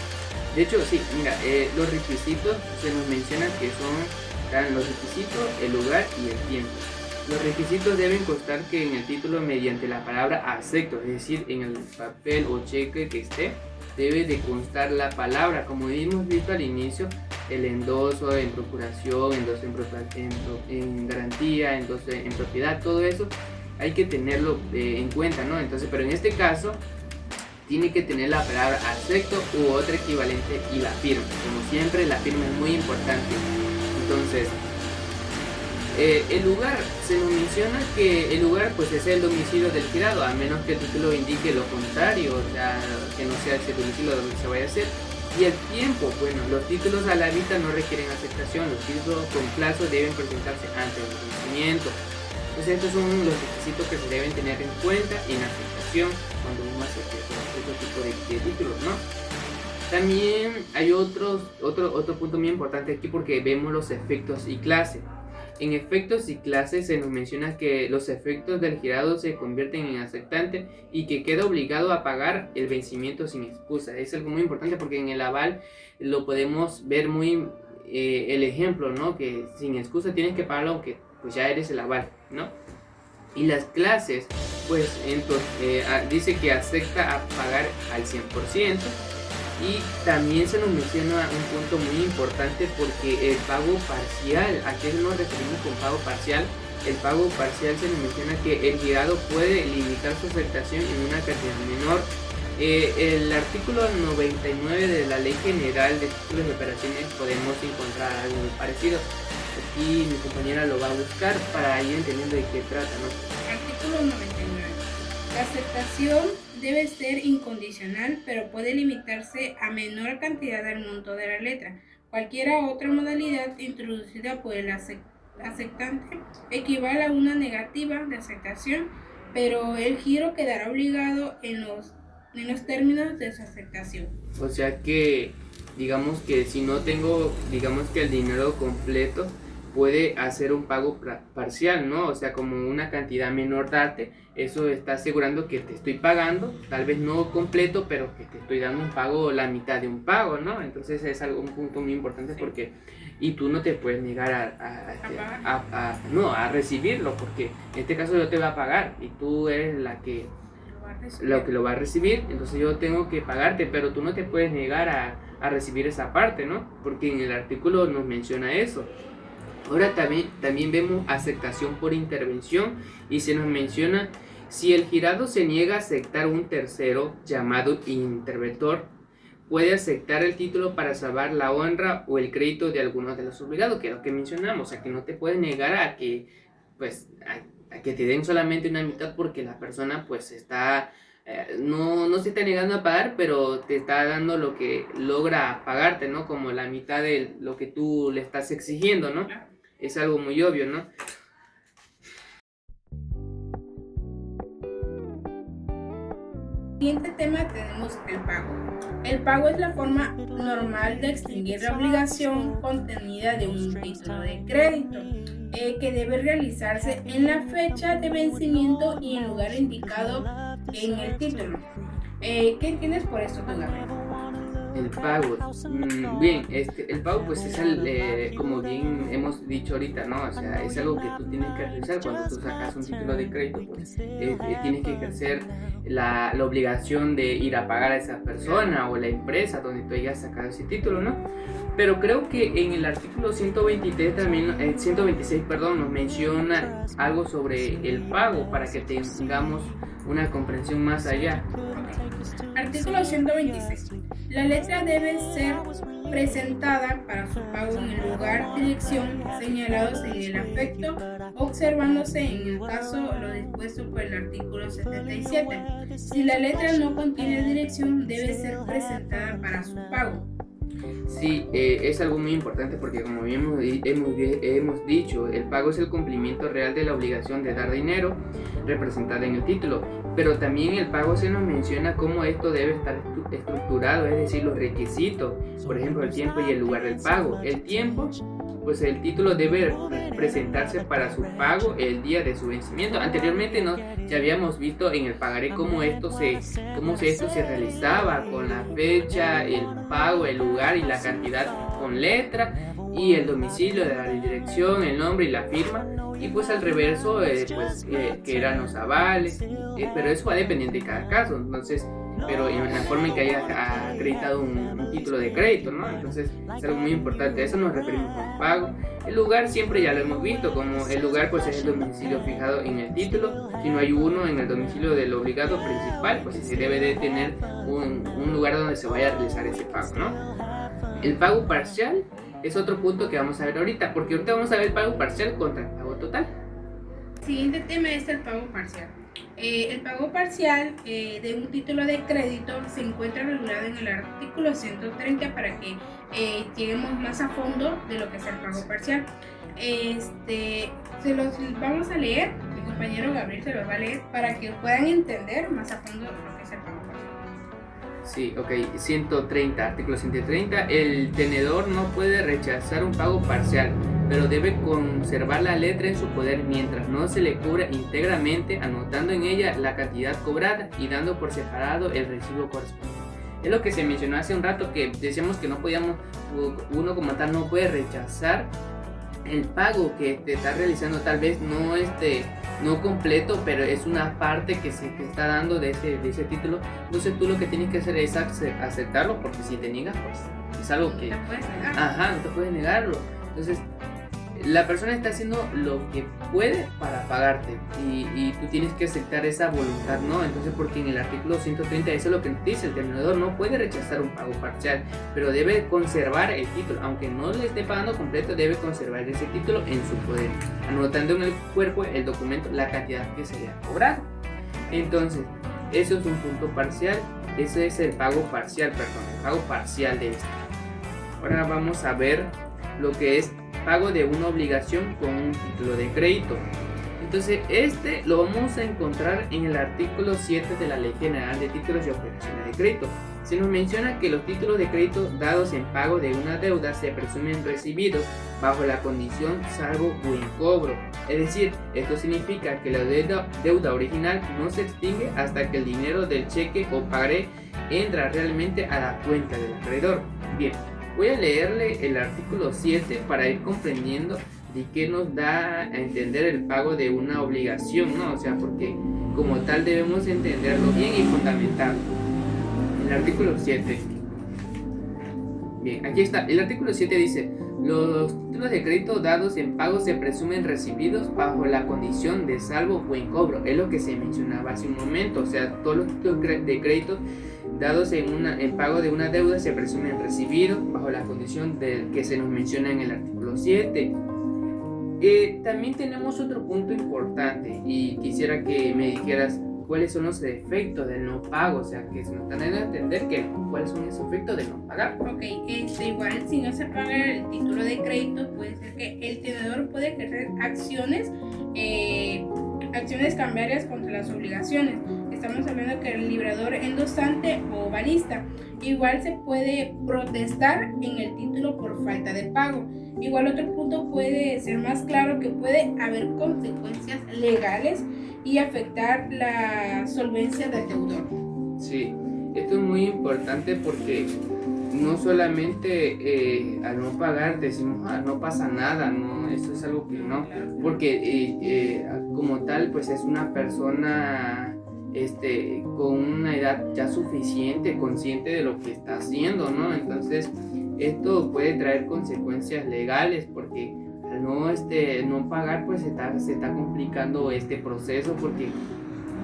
De hecho, sí, mira, los requisitos se nos menciona que están los requisitos, el lugar y el tiempo. Los requisitos deben constar que en el título mediante la palabra acepto, es decir, en el papel o cheque que esté, debe de constar la palabra, como hemos visto al inicio, el endoso en procuración, endoso en garantía, endoso en propiedad, todo eso hay que tenerlo en cuenta, ¿no? Entonces, pero en este caso tiene que tener la palabra acepto u otro equivalente y la firma. Como siempre, la firma es muy importante. Entonces, el lugar, se nos menciona que el lugar pues es el domicilio del girado, a menos que el título indique lo contrario, o sea, que no sea ese domicilio donde se vaya a hacer. Y el tiempo, bueno, los títulos a la vista no requieren aceptación, los títulos con plazo deben presentarse antes del vencimiento. Entonces estos son los requisitos que se deben tener en cuenta en aceptación cuando uno acepta otro tipo de títulos, ¿no? También hay otro punto muy importante aquí porque vemos los efectos y clase. En efectos y clases se nos menciona que los efectos del girado se convierten en aceptante y que queda obligado a pagar el vencimiento sin excusa. Es algo muy importante porque en el aval lo podemos ver muy el ejemplo, ¿no? Que sin excusa tienes que pagarlo aunque pues ya eres el aval, ¿no? Y las clases, pues dice que acepta a pagar al 100%. Y también se nos menciona un punto muy importante porque el pago parcial, ¿a qué nos referimos con pago parcial? El pago parcial se nos menciona que el girado puede limitar su aceptación en una cantidad menor. El artículo 99 de la Ley General de Títulos de Operaciones podemos encontrar algo muy parecido. Aquí mi compañera lo va a buscar para ir entendiendo de qué trata, ¿no? Artículo 99. La aceptación debe ser incondicional, pero puede limitarse a menor cantidad del monto de la letra. Cualquiera otra modalidad introducida por el aceptante equivale a una negativa de aceptación, pero el giro quedará obligado en los términos de su aceptación. O sea que, digamos que si no tengo, digamos que el dinero completo, puede hacer un pago parcial, ¿no? O sea, como una cantidad menor darte, eso está asegurando que te estoy pagando, tal vez no completo, pero que te estoy dando un pago, la mitad de un pago, ¿no? Entonces es un punto muy importante porque, y tú no te puedes negar a recibirlo, porque en este caso yo te voy a pagar y tú eres lo que lo va a recibir, entonces yo tengo que pagarte, pero tú no te puedes negar a recibir esa parte, ¿no? Porque en el artículo nos menciona eso. Ahora también vemos aceptación por intervención y se nos menciona si el girado se niega a aceptar un tercero llamado interventor, puede aceptar el título para salvar la honra o el crédito de alguno de los obligados, que es lo que mencionamos, o sea que no te puedes negar a que pues a que te den solamente una mitad porque la persona pues está no se está negando a pagar, pero te está dando lo que logra pagarte, ¿no? Como la mitad de lo que tú le estás exigiendo, ¿no? Es algo muy obvio, ¿no? Siguiente tema tenemos el pago. El pago es la forma normal de extinguir la obligación contenida de un título de crédito que debe realizarse en la fecha de vencimiento y en lugar indicado en el título. ¿Qué entiendes por esto tú, Gabriel? El pago, bien, el pago pues es como bien hemos dicho ahorita, ¿no? O sea, es algo que tú tienes que realizar cuando tú sacas un título de crédito, pues tienes que ejercer la obligación de ir a pagar a esa persona o la empresa donde tú hayas sacado ese título, ¿no? Pero creo que en el artículo 126 también, 126, perdón, nos menciona algo sobre el pago para que tengamos una comprensión más allá. Artículo 126. La letra debe ser presentada para su pago en el lugar, dirección señalados en el afecto, observándose en el caso lo dispuesto por el artículo 77. Si la letra no contiene dirección, debe ser presentada para su pago. Sí, es algo muy importante porque como bien hemos dicho, el pago es el cumplimiento real de la obligación de dar dinero representada en el título, pero también el pago se nos menciona cómo esto debe estar estructurado, es decir, los requisitos, por ejemplo, el tiempo y el lugar del pago. El tiempo, pues el título debe presentarse para su pago el día de su vencimiento. Anteriormente ya habíamos visto en el pagaré cómo esto se realizaba con la fecha, el pago, el lugar y la cantidad con letra y el domicilio, la dirección, el nombre y la firma. Y pues al reverso, que eran los avales, pero eso va dependiendo de cada caso. Entonces, pero en la forma en que haya acreditado un título de crédito, ¿no? Entonces es algo muy importante. A eso nos referimos con pago. El lugar siempre ya lo hemos visto, como el lugar pues es el domicilio fijado en el título. Si no hay uno en el domicilio del obligado principal, pues se debe de tener un lugar donde se vaya a realizar ese pago, ¿no? El pago parcial es otro punto que vamos a ver ahorita, porque ahorita vamos a ver el pago parcial contra el pago total. El siguiente tema es el pago parcial. El pago parcial de un título de crédito se encuentra regulado en el artículo 130 para que lleguemos más a fondo de lo que es el pago parcial. Se los vamos a leer, mi compañero Gabriel se los va a leer para que puedan entender más a fondo lo que es el pago parcial. Sí, ok, 130, artículo 130, el tenedor no puede rechazar un pago parcial, pero debe conservar la letra en su poder mientras no se le cubra íntegramente, anotando en ella la cantidad cobrada y dando por separado el recibo correspondiente. Es lo que se mencionó hace un rato, que decíamos que no podíamos, uno como tal no puede rechazar el pago que te está realizando, tal vez no completo, pero es una parte que se te está dando de ese título. Entonces tú lo que tienes que hacer es aceptarlo, porque si te niegas, pues es algo que... No te puedes negar. Ajá, no te puedes negarlo. Entonces la persona está haciendo lo que puede para pagarte y tú tienes que aceptar esa voluntad, ¿no? Entonces, porque en el artículo 130 eso es lo que nos dice: el tenedor no puede rechazar un pago parcial, pero debe conservar el título, aunque no le esté pagando completo, debe conservar ese título en su poder, anotando en el cuerpo el documento la cantidad que se le ha cobrado. Entonces, eso es un punto parcial, ese es el pago parcial, el pago parcial de esto. Ahora vamos a ver lo que es pago de una obligación con un título de crédito. Entonces lo vamos a encontrar en el artículo 7 de la Ley General de Títulos y Operaciones de Crédito. Se nos menciona que los títulos de crédito dados en pago de una deuda se presumen recibidos bajo la condición salvo buen cobro. Es decir, esto significa que la deuda original no se extingue hasta que el dinero del cheque o pagaré entra realmente a la cuenta del acreedor. Bien, voy a leerle el artículo 7 para ir comprendiendo de qué nos da a entender el pago de una obligación, ¿no? O sea, porque como tal debemos entenderlo bien y fundamentarlo. El artículo 7. Bien, aquí está. El artículo 7 dice: los títulos de crédito dados en pago se presumen recibidos bajo la condición de salvo buen cobro. Es lo que se mencionaba hace un momento. O sea, todos los títulos de crédito dados en pago de una deuda se presumen recibidos bajo la condición que se nos menciona en el artículo 7. También tenemos otro punto importante y quisiera que me dijeras cuáles son los efectos del no pago, o sea, que se nos están dando a entender cuáles son esos efectos de no pagar. Ok, igual si no se paga el título de crédito, puede ser que el tenedor puede ejercer acciones cambiarias contra las obligaciones. Estamos hablando que el librador endosante o banista. Igual se puede protestar en el título por falta de pago. Igual otro punto puede ser más claro, que puede haber consecuencias legales y afectar la solvencia del deudor. Sí, esto es muy importante porque no solamente al no pagar decimos no pasa nada, no, eso es algo que no, porque como tal pues es una persona con una edad ya suficiente, consciente de lo que está haciendo, ¿no? Entonces esto puede traer consecuencias legales porque al no pagar pues se está complicando este proceso, porque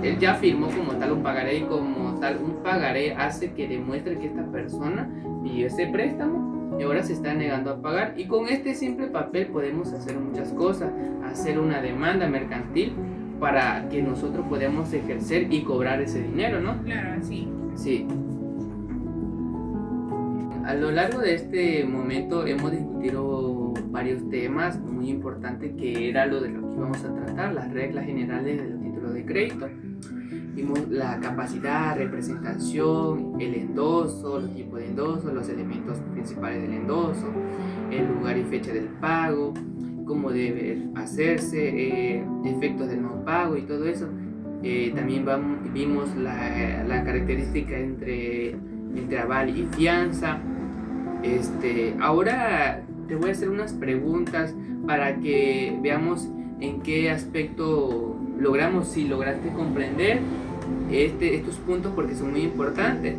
él ya firmó como tal un pagaré y como tal un pagaré hace que demuestre que esta persona pidió ese préstamo y ahora se está negando a pagar, y con este simple papel podemos hacer muchas cosas, hacer una demanda mercantil para que nosotros podamos ejercer y cobrar ese dinero, ¿no? Claro, sí. Sí. a lo largo de este momento hemos discutido varios temas muy importantes que era lo de lo que íbamos a tratar, las reglas generales de los títulos de crédito. Vimos la capacidad, representación, el endoso, los tipos de endoso, los elementos principales del endoso, el lugar y fecha del pago, cómo debe hacerse, efectos del no pago y todo eso. También vimos la característica entre aval y fianza. Ahora te voy a hacer unas preguntas para que veamos en qué aspecto si lograste comprender estos puntos, porque son muy importantes.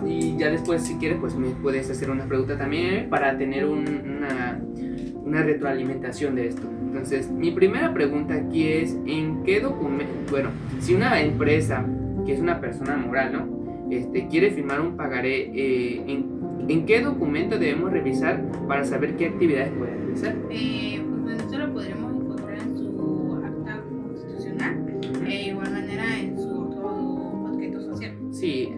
Y ya después, si quieres, pues me puedes hacer una pregunta también para tener una retroalimentación de esto. Entonces, mi primera pregunta aquí es, ¿en qué documento? Bueno, si una empresa, que es una persona moral, ¿no? Quiere firmar un pagaré, ¿en qué documento debemos revisar para saber qué actividades puede realizar? Pues esto lo podremos encontrar en su acta constitucional, de igual manera en su objeto social. Sí,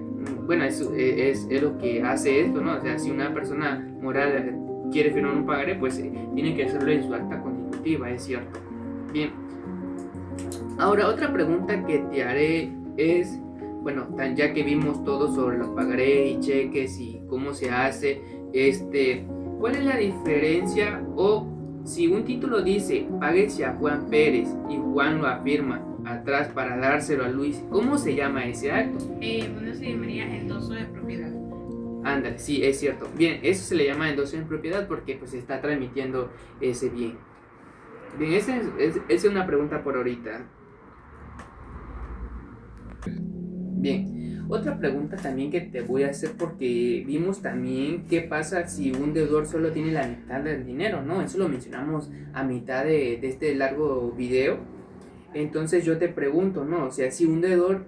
bueno, eso es lo que hace esto, ¿no? O sea, si una persona moral quiere firmar un pagaré, pues tiene que hacerlo en su acta constitutiva, es cierto. Bien. Ahora, otra pregunta que te haré es, bueno, ya que vimos todo sobre los pagarés y cheques y cómo se hace, ¿cuál es la diferencia? O si un título dice, páguese a Juan Pérez y Juan lo afirma atrás para dárselo a Luis, ¿cómo se llama ese acto? Bueno, se llamaría endoso de propiedad. Ándale, sí, es cierto. Bien, eso se le llama endoso en propiedad porque pues está transmitiendo ese bien. Bien, esa es una pregunta por ahorita. Bien, otra pregunta también que te voy a hacer, porque vimos también qué pasa si un deudor solo tiene la mitad del dinero, ¿no? Eso lo mencionamos a mitad de este largo video. Entonces yo te pregunto, ¿no? O sea, si un deudor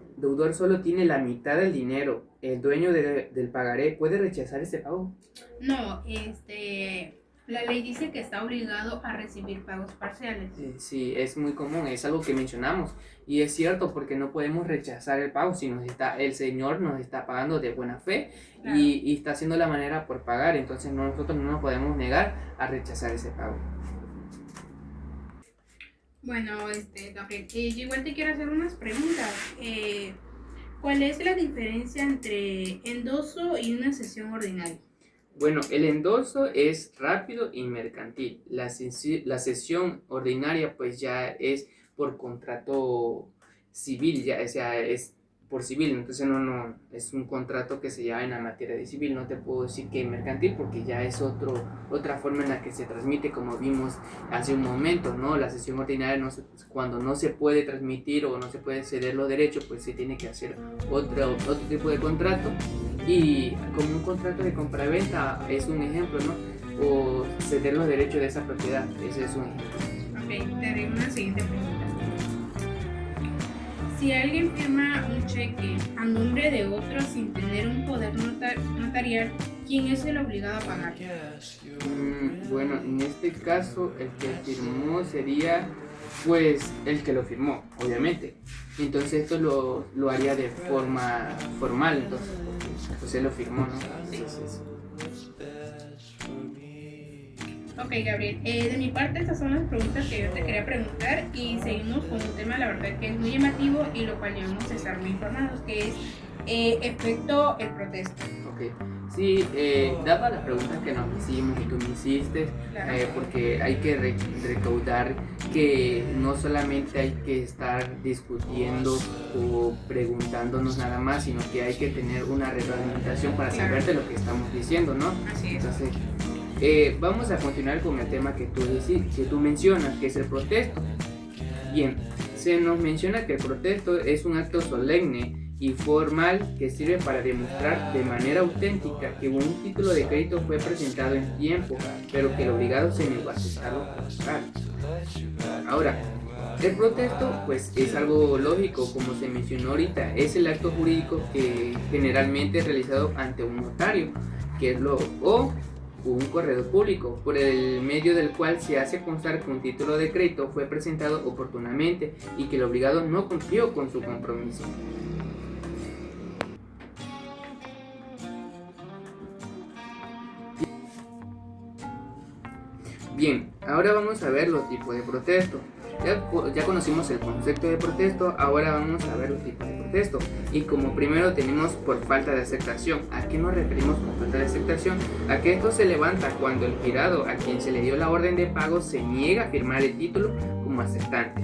solo tiene la mitad del dinero, ¿el dueño del pagaré puede rechazar ese pago? No, la ley dice que está obligado a recibir pagos parciales. Sí, es muy común, es algo que mencionamos. Y es cierto, porque no podemos rechazar el pago si el Señor nos está pagando de buena fe, claro, y está haciendo la manera por pagar. Entonces nosotros no nos podemos negar a rechazar ese pago. Bueno, Gabriel, yo igual te quiero hacer unas preguntas. ¿Cuál es la diferencia entre endoso y una cesión ordinaria? Bueno, el endoso es rápido y mercantil. La cesión ordinaria pues ya es por contrato civil, ya, o sea, es por civil, entonces no es un contrato que se lleva en la materia de civil. No te puedo decir que mercantil porque ya es otra forma en la que se transmite, como vimos hace un momento, ¿no? La cesión ordinaria cuando no se puede transmitir o no se puede ceder los derechos, pues se tiene que hacer otro tipo de contrato, y como un contrato de compraventa es un ejemplo, ¿no? O ceder los derechos de esa propiedad, ese es un ejemplo. Ok, te haré una siguiente pregunta. Si alguien firma un cheque a nombre de otro sin tener un poder notarial, ¿quién es el obligado a pagar? Bueno, en este caso el que firmó sería pues el que lo firmó, obviamente. Entonces esto lo haría de forma formal, entonces pues él lo firmó, ¿no? Entonces, Ok, Gabriel, de mi parte estas son las preguntas que yo te quería preguntar, y seguimos con un tema, la verdad, que es muy llamativo y lo cual debemos estar muy informados, que es efecto el protesto. Ok, sí, daba las preguntas que nos hicimos y tú me hiciste, claro, porque hay que recaudar que no solamente hay que estar discutiendo o preguntándonos nada más, sino que hay que tener una retroalimentación para saber de lo que estamos diciendo, ¿no? Así es. Entonces, vamos a continuar con el tema que tú mencionas, que es el protesto. Bien, se nos menciona que el protesto es un acto solemne y formal que sirve para demostrar de manera auténtica que un título de crédito fue presentado en tiempo, pero que el obligado se negó a aceptarlo para pagar. Ahora, el protesto pues es algo lógico, como se mencionó ahorita, es el acto jurídico que generalmente es realizado ante un notario, que es o un corredor público, por el medio del cual se hace constar que un título de crédito fue presentado oportunamente y que el obligado no cumplió con su compromiso. Bien, ahora vamos a ver los tipos de protesto. Ya conocimos el concepto de protesto, ahora vamos a ver los tipos de protesto. Y como primero tenemos por falta de aceptación. ¿A qué nos referimos con falta de aceptación? A que esto se levanta cuando el girado a quien se le dio la orden de pago se niega a firmar el título como aceptante.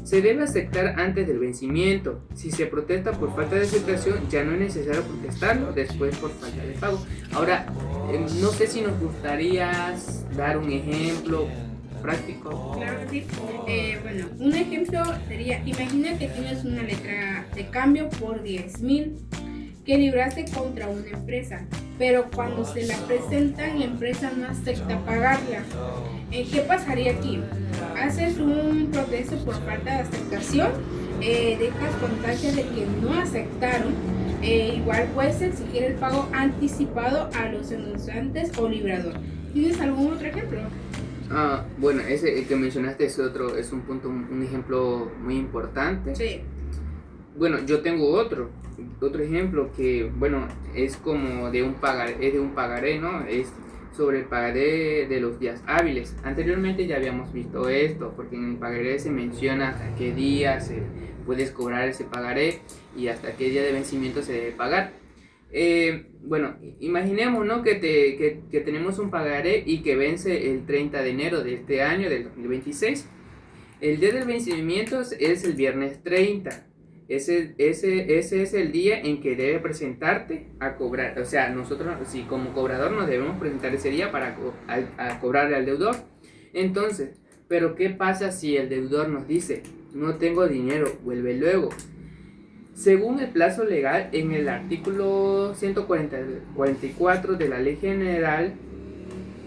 Se debe aceptar antes del vencimiento. Si se protesta por falta de aceptación, ya no es necesario protestarlo después por falta de pago. Ahora, no sé si nos gustaría dar un ejemplo práctico. Claro que sí. Bueno, un ejemplo sería, imagina que tienes una letra de cambio por 10,000 que libraste contra una empresa, pero cuando se la presentan la empresa no acepta pagarla. ¿Qué pasaría aquí? Haces un protesto por falta de aceptación, dejas constancia de que no aceptaron, igual puedes exigir el pago anticipado a los endossantes o librador. ¿Tienes algún otro ejemplo? Bueno, ese que mencionaste es un punto, un ejemplo muy importante. Sí. Bueno, yo tengo otro ejemplo que, bueno, es como de un pagaré, ¿no? Es sobre el pagaré de los días hábiles. Anteriormente ya habíamos visto esto, porque en el pagaré se menciona hasta qué día puedes cobrar ese pagaré y hasta qué día de vencimiento se debe pagar. Bueno, imaginemos, ¿no? que tenemos un pagaré y que vence el 30 de enero de este año, del 2026. El día del vencimiento es el viernes 30. Ese es el día en que debe presentarte a cobrar. O sea, nosotros, si como cobrador nos debemos presentar ese día para cobrarle al deudor. Entonces, ¿pero qué pasa si el deudor nos dice, no tengo dinero, vuelve luego? Según el plazo legal, en el artículo 144 de la Ley General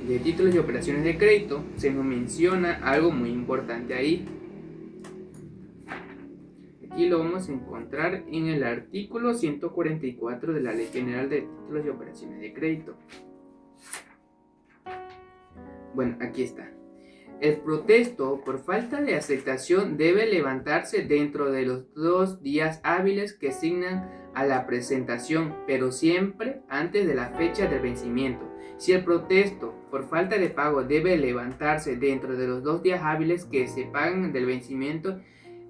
de Títulos y Operaciones de Crédito, se nos menciona algo muy importante ahí. Aquí lo vamos a encontrar en el artículo 144 de la Ley General de Títulos y Operaciones de Crédito. Bueno, aquí está. El protesto por falta de aceptación debe levantarse dentro de los 2 días hábiles que asignan a la presentación, pero siempre antes de la fecha del vencimiento. Si el protesto por falta de pago debe levantarse dentro de los 2 días hábiles que se pagan del vencimiento,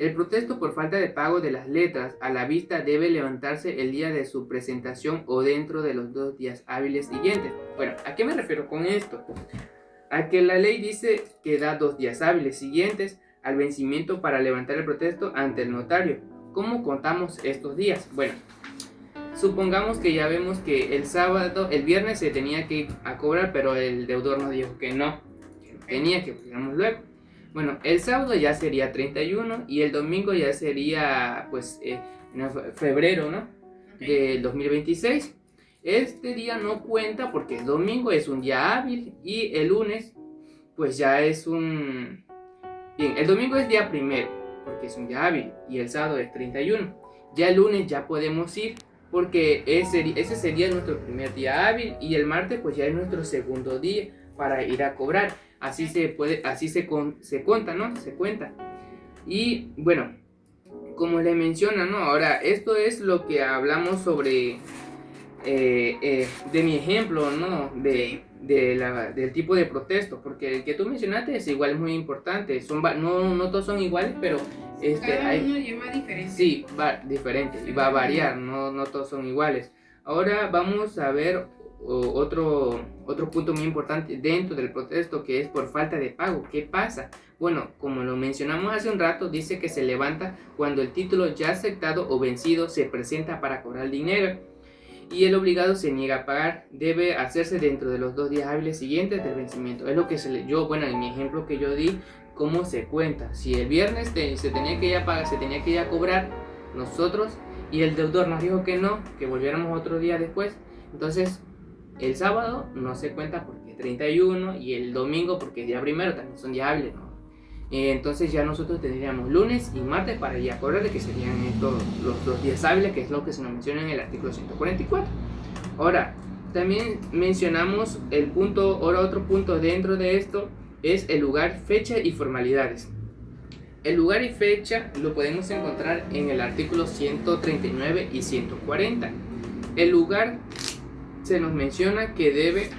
el protesto por falta de pago de las letras a la vista debe levantarse el día de su presentación o dentro de los 2 días hábiles siguientes. Bueno, ¿a qué me refiero con esto? A que la ley dice que da 2 días hábiles siguientes al vencimiento para levantar el protesto ante el notario. ¿Cómo contamos estos días? Bueno, supongamos que ya vemos que el viernes se tenía que ir a cobrar, pero el deudor nos dijo que no, tenía que pagarnos luego. Bueno, el sábado ya sería 31 y el domingo ya sería, pues, febrero, ¿no? Del 2026. Este día no cuenta porque el domingo es un día hábil y el lunes, pues ya es un... Bien, el domingo es día primero porque es un día hábil y el sábado es 31. Ya el lunes ya podemos ir porque ese sería nuestro primer día hábil y el martes pues ya es nuestro segundo día para ir a cobrar. Así se cuenta, ¿no? Se cuenta. Y bueno, como le menciona, ¿no? Ahora, esto es lo que hablamos sobre de mi ejemplo, ¿no? Del tipo de protesto, porque el que tú mencionaste es igual, es muy importante. No todos son iguales, pero cada uno lleva diferente. Sí, va diferente y va a variar, no todos son iguales. Ahora vamos a ver otro punto muy importante dentro del protesto, que es por falta de pago. ¿Qué pasa? Bueno, como lo mencionamos hace un rato, dice que se levanta cuando el título ya aceptado o vencido se presenta para cobrar el dinero y el obligado se niega a pagar. Debe hacerse dentro de los 2 días hábiles siguientes del vencimiento. Es lo que en mi ejemplo que yo di, cómo se cuenta. Si el viernes se tenía que ir a pagar, se tenía que ir a cobrar nosotros y el deudor nos dijo que no, que volviéramos otro día después, entonces el sábado no se cuenta porque es 31 y el domingo porque es día primero, también son días hábiles, ¿no? Entonces ya nosotros tendríamos lunes y martes para ir a cobrar, que serían los 2 días hábiles, que es lo que se nos menciona en el artículo 144. Ahora, también mencionamos otro punto dentro de esto es el lugar, fecha y formalidades. El lugar y fecha lo podemos encontrar en el artículo 139 y 140. El lugar se nos menciona que debe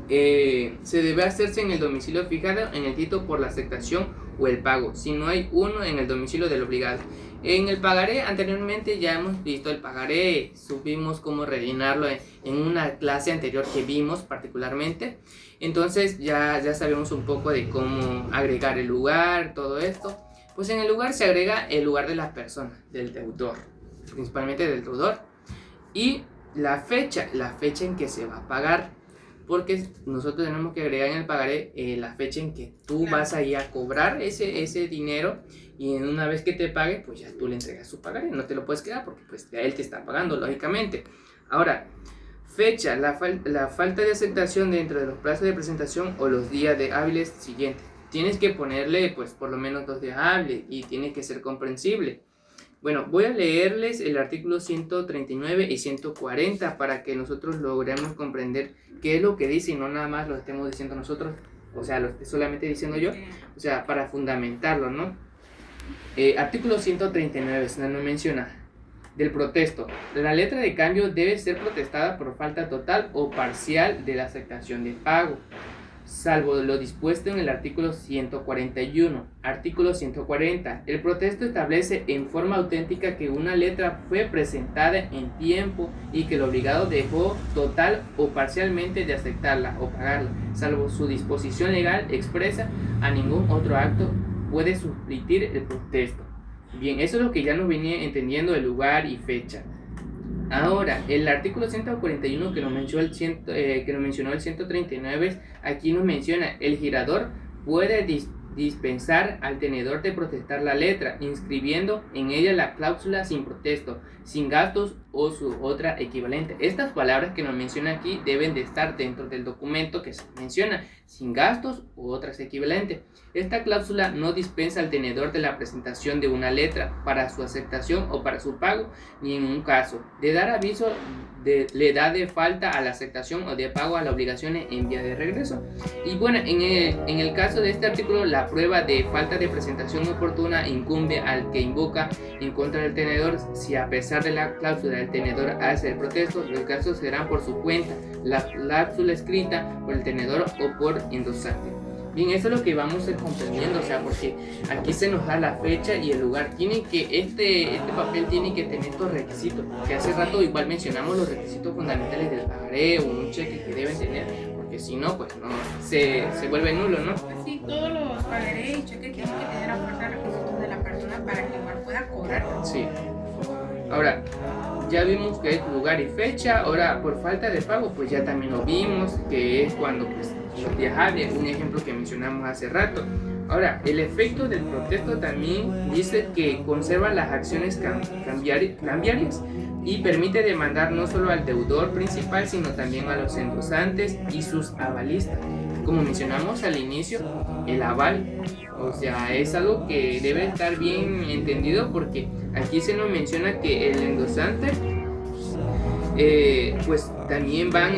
se debe hacerse en el domicilio fijado en el título por la aceptación o el pago, si no hay uno en el domicilio del obligado. En el pagaré, anteriormente ya hemos visto el pagaré, supimos cómo rellenarlo en una clase anterior que vimos particularmente. Entonces ya sabemos un poco de cómo agregar el lugar, todo esto. Pues en el lugar se agrega el lugar de la persona, del deudor, principalmente del deudor, y la fecha en que se va a pagar, porque nosotros tenemos que agregar en el pagaré la fecha en que tú vas a ir a cobrar ese dinero, y una vez que te pague, pues ya tú le entregas su pagaré, no te lo puedes quedar porque pues ya él te está pagando, lógicamente. Ahora, fecha, la falta de aceptación dentro de los plazos de presentación o los días de hábiles siguientes. Tienes que ponerle pues por lo menos 2 días hábiles y tiene que ser comprensible. Bueno, voy a leerles el artículo 139 y 140 para que nosotros logremos comprender qué es lo que dice y no nada más lo estemos diciendo nosotros, o sea, lo estoy solamente diciendo yo, o sea, para fundamentarlo, ¿no? Artículo 139, se nos menciona del protesto. La letra de cambio debe ser protestada por falta total o parcial de la aceptación de pago, salvo lo dispuesto en el artículo 141. Artículo 140. El protesto establece en forma auténtica que una letra fue presentada en tiempo y que el obligado dejó total o parcialmente de aceptarla o pagarla, salvo su disposición legal expresa. A ningún otro acto puede sustituir el protesto. Bien, eso es lo que ya nos venía entendiendo de lugar y fecha. Ahora, el artículo 141 que nos mencionó el 139, aquí nos menciona: el girador puede dispensar al tenedor de protestar la letra, inscribiendo en ella la cláusula sin protesto, sin gastos o su otra equivalente. Estas palabras que nos menciona aquí deben de estar dentro del documento que se menciona, sin gastos u otras equivalentes. Esta cláusula no dispensa al tenedor de la presentación de una letra para su aceptación o para su pago, ni en un caso de dar aviso le da de falta a la aceptación o de pago a las obligaciones en vía de regreso. Y bueno, en el caso de este artículo, la prueba de falta de presentación oportuna incumbe al que invoca en contra del tenedor si a pesar de la cláusula del tenedor hace el protesto. Los casos serán por su cuenta, la cláusula escrita por el tenedor o por endosante. Bien, eso es lo que vamos a ir comprendiendo, o sea, porque aquí se nos da la fecha y el lugar. Este papel tiene que tener estos requisitos, que hace rato igual mencionamos los requisitos fundamentales del pagaré o un cheque que deben tener, porque si no, pues no, se vuelve nulo, ¿no? Así, todos los pagarés y cheques tienen que tener a fuerza requisitos de la persona para que igual pueda cobrar. Sí. Ahora, ya vimos que es lugar y fecha. Ahora, por falta de pago, pues ya también lo vimos, que es cuando pues los días hábiles, un ejemplo que mencionamos hace rato. Ahora, el efecto del protesto también dice que conserva las acciones cambiarias y permite demandar no solo al deudor principal, sino también a los endosantes y sus avalistas. Como mencionamos al inicio, el aval, o sea, es algo que debe estar bien entendido, porque aquí se nos menciona que el endosante pues también van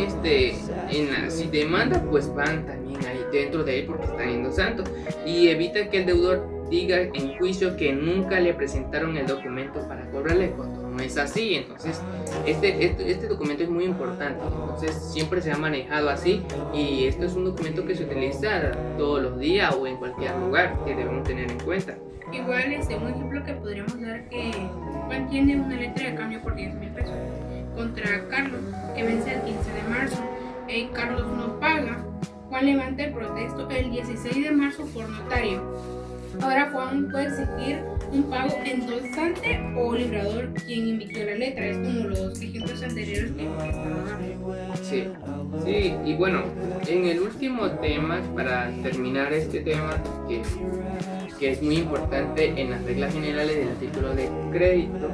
si demanda, pues van también ahí dentro de él porque están endosando, y evita que el deudor diga en juicio que nunca le presentaron el documento para cobrarle cuando no es así. Entonces este documento es muy importante, entonces siempre se ha manejado así, y esto es un documento que se utiliza todos los días o en cualquier lugar, que debemos tener en cuenta. Igual un ejemplo que podríamos dar, que Juan tiene una letra de cambio por 10,000 pesos contra Carlos, que vence el 15 de marzo. Carlos no paga. Juan levanta el protesto el 16 de marzo por notario. Ahora Juan puede exigir un pago endosante o librador quien emitió la letra. Es como los ejemplos anteriores que estaba dando. Sí, y bueno, en el último tema, para terminar este tema, que es muy importante en las reglas generales del título de crédito,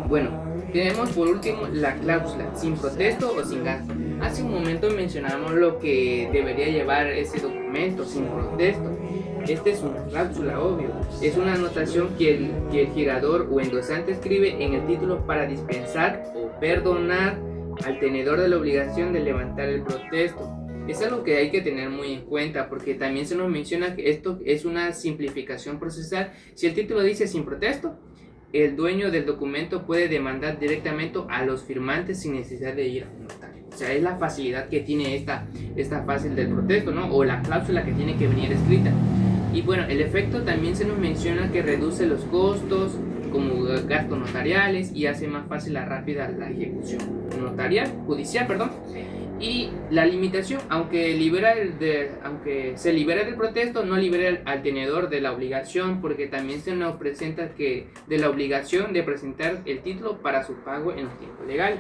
bueno, tenemos por último la cláusula sin protesto o sin gasto. Hace un momento mencionamos lo que debería llevar ese documento sin protesto. Esta es una cláusula, obvio. Es una anotación que el girador o endosante escribe en el título para dispensar o perdonar al tenedor de la obligación de levantar el protesto. Es algo que hay que tener muy en cuenta, porque también se nos menciona que esto es una simplificación procesal. Si el título dice sin protesto, el dueño del documento puede demandar directamente a los firmantes sin necesidad de ir a un notario. O sea, es la facilidad que tiene esta fase del protesto, ¿no? O la cláusula que tiene que venir escrita. Y bueno, el efecto también se nos menciona que reduce los costos como gastos notariales y hace más fácil rápida la ejecución judicial, perdón. Y la limitación, aunque se libera del protesto, no libera al tenedor de la obligación, porque también se nos presenta que de la obligación de presentar el título para su pago en los tiempos legales.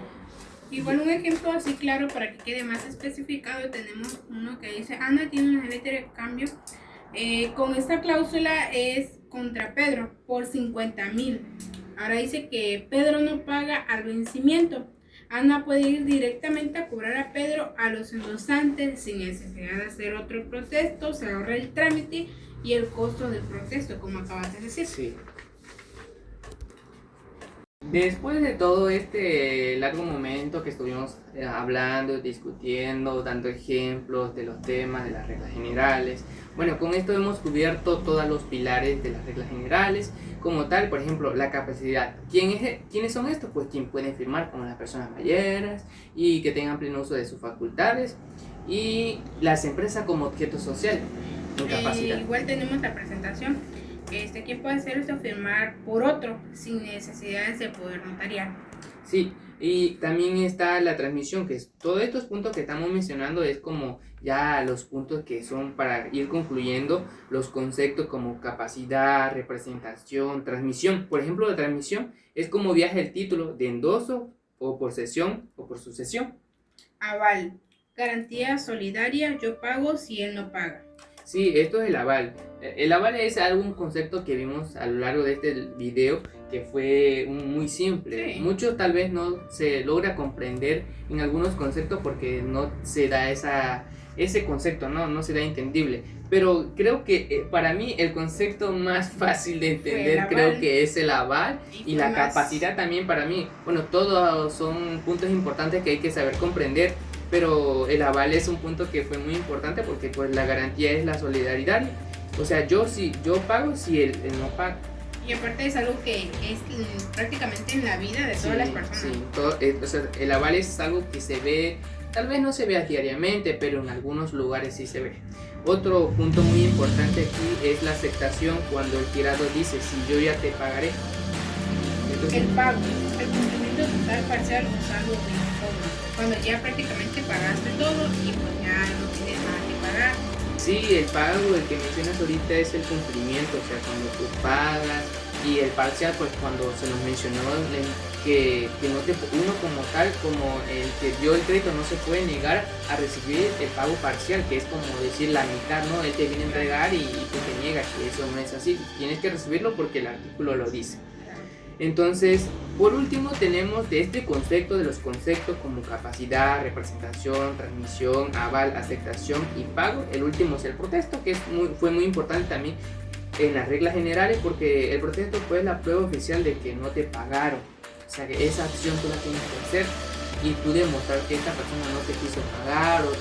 Igual un ejemplo así claro para que quede más especificado, tenemos uno que dice: Ana tiene una letra de cambio con esta cláusula es contra Pedro por 50,000. Ahora dice que Pedro no paga al vencimiento. Ana puede ir directamente a cobrar a Pedro a los endosantes sin necesidad de hacer otro protesto, se ahorra el trámite y el costo del protesto, como acabas de decir. Sí. Después de todo este largo momento que estuvimos hablando, discutiendo, dando ejemplos de los temas, de las reglas generales, bueno, con esto hemos cubierto todos los pilares de las reglas generales, como tal, por ejemplo, la capacidad. ¿Quiénes son estos? Pues quien pueden firmar, como las personas mayores y que tengan pleno uso de sus facultades, y las empresas como objeto social en capacidad. Igual tenemos la presentación. ¿Quién puede hacer esto? Firmar por otro sin necesidades de poder notarial. Sí, y también está la transmisión, que es todos estos puntos que estamos mencionando es como ya los puntos que son para ir concluyendo los conceptos como capacidad, representación, transmisión. Por ejemplo, la transmisión es como viaja el título de endoso o por cesión o por sucesión. Aval, garantía solidaria, yo pago si él no paga. Sí, esto es el aval. El aval es algún concepto que vimos a lo largo de este video que fue muy simple. Sí. Muchos tal vez no se logra comprender en algunos conceptos porque no se da ese concepto, no se da entendible. Pero creo que para mí el concepto más fácil de entender creo que es el aval y la capacidad también para mí. Bueno, todos son puntos importantes que hay que saber comprender. Pero el aval es un punto que fue muy importante porque pues la garantía es la solidaridad. O sea, yo pago si él no paga. Y aparte es algo que es prácticamente en la vida de todas las personas. Sí, o sea, el aval es algo que se ve, tal vez no se vea diariamente, pero en algunos lugares sí se ve. Otro punto muy importante aquí es la aceptación cuando el tirado dice: si yo ya te pagaré. Entonces, el pago, el cumplimiento total, parcial o salvo de cobro. Cuando ya prácticamente pagaste todo y pues ya no tienes nada que pagar. Sí, el pago, el que mencionas ahorita es el cumplimiento, o sea, cuando tú pagas, y el parcial, pues cuando se nos mencionó que uno como tal, como el que dio el crédito, no se puede negar a recibir el pago parcial, que es como decir la mitad, ¿no? Él te viene a entregar y tú te niegas, que eso no es así, tienes que recibirlo porque el artículo lo dice. Entonces, por último tenemos de este concepto, de los conceptos como capacidad, representación, transmisión, aval, aceptación y pago. El último es el protesto, que fue muy importante también en las reglas generales, porque el protesto fue la prueba oficial de que no te pagaron. O sea, que esa acción tú la tienes que hacer y tú demostrar que esta persona no te quiso pagar o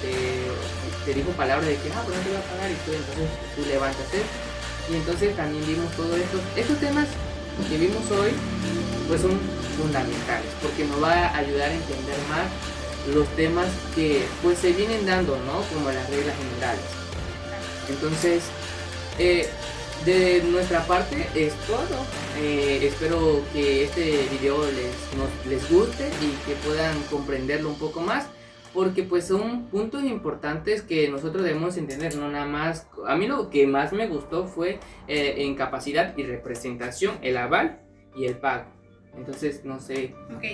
te dijo palabras de que pues no te va a pagar, y entonces tú levantas eso. Y entonces también vimos todos estos temas que vimos hoy, pues son fundamentales porque nos va a ayudar a entender más los temas que pues se vienen dando, ¿no? Como las reglas generales. Entonces, de nuestra parte es todo. Espero que este video les guste y que puedan comprenderlo un poco más, porque pues son puntos importantes que nosotros debemos entender, no nada más. A mí lo que más me gustó fue en capacidad y representación, el aval y el pago. Entonces, no sé. Ok,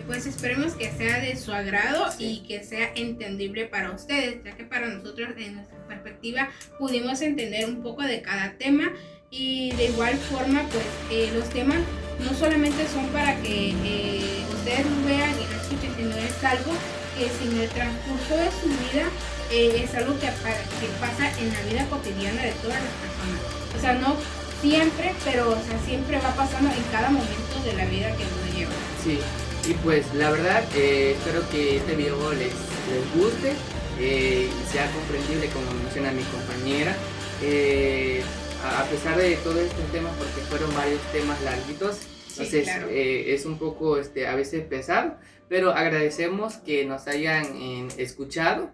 pues esperemos que sea de su agrado, sí, y que sea entendible para ustedes, ya que para nosotros, de nuestra perspectiva, pudimos entender un poco de cada tema. Y de igual forma, pues los temas no solamente son para que ustedes lo vean y lo escuchen, sino es algo que en el transcurso de su vida es algo que pasa en la vida cotidiana de todas las personas. O sea, no siempre, pero o sea, siempre va pasando en cada momento de la vida que uno lleva. Sí, y pues la verdad espero que este video les guste y sea comprendible, como menciona mi compañera. a pesar de todos estos temas, porque fueron varios temas larguitos, entonces claro. es un poco a veces pesado, pero agradecemos que nos hayan escuchado.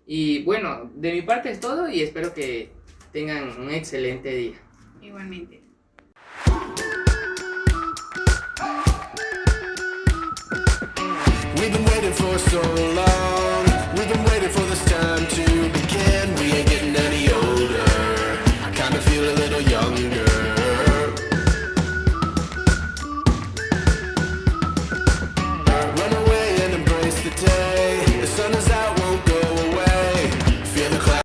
Y bueno, de mi parte es todo y espero que tengan un excelente día. Igualmente. We've been waiting for so long. We've been waiting for this time to begin. We ain't getting any older. I kinda feel a little younger. Run away and embrace the day.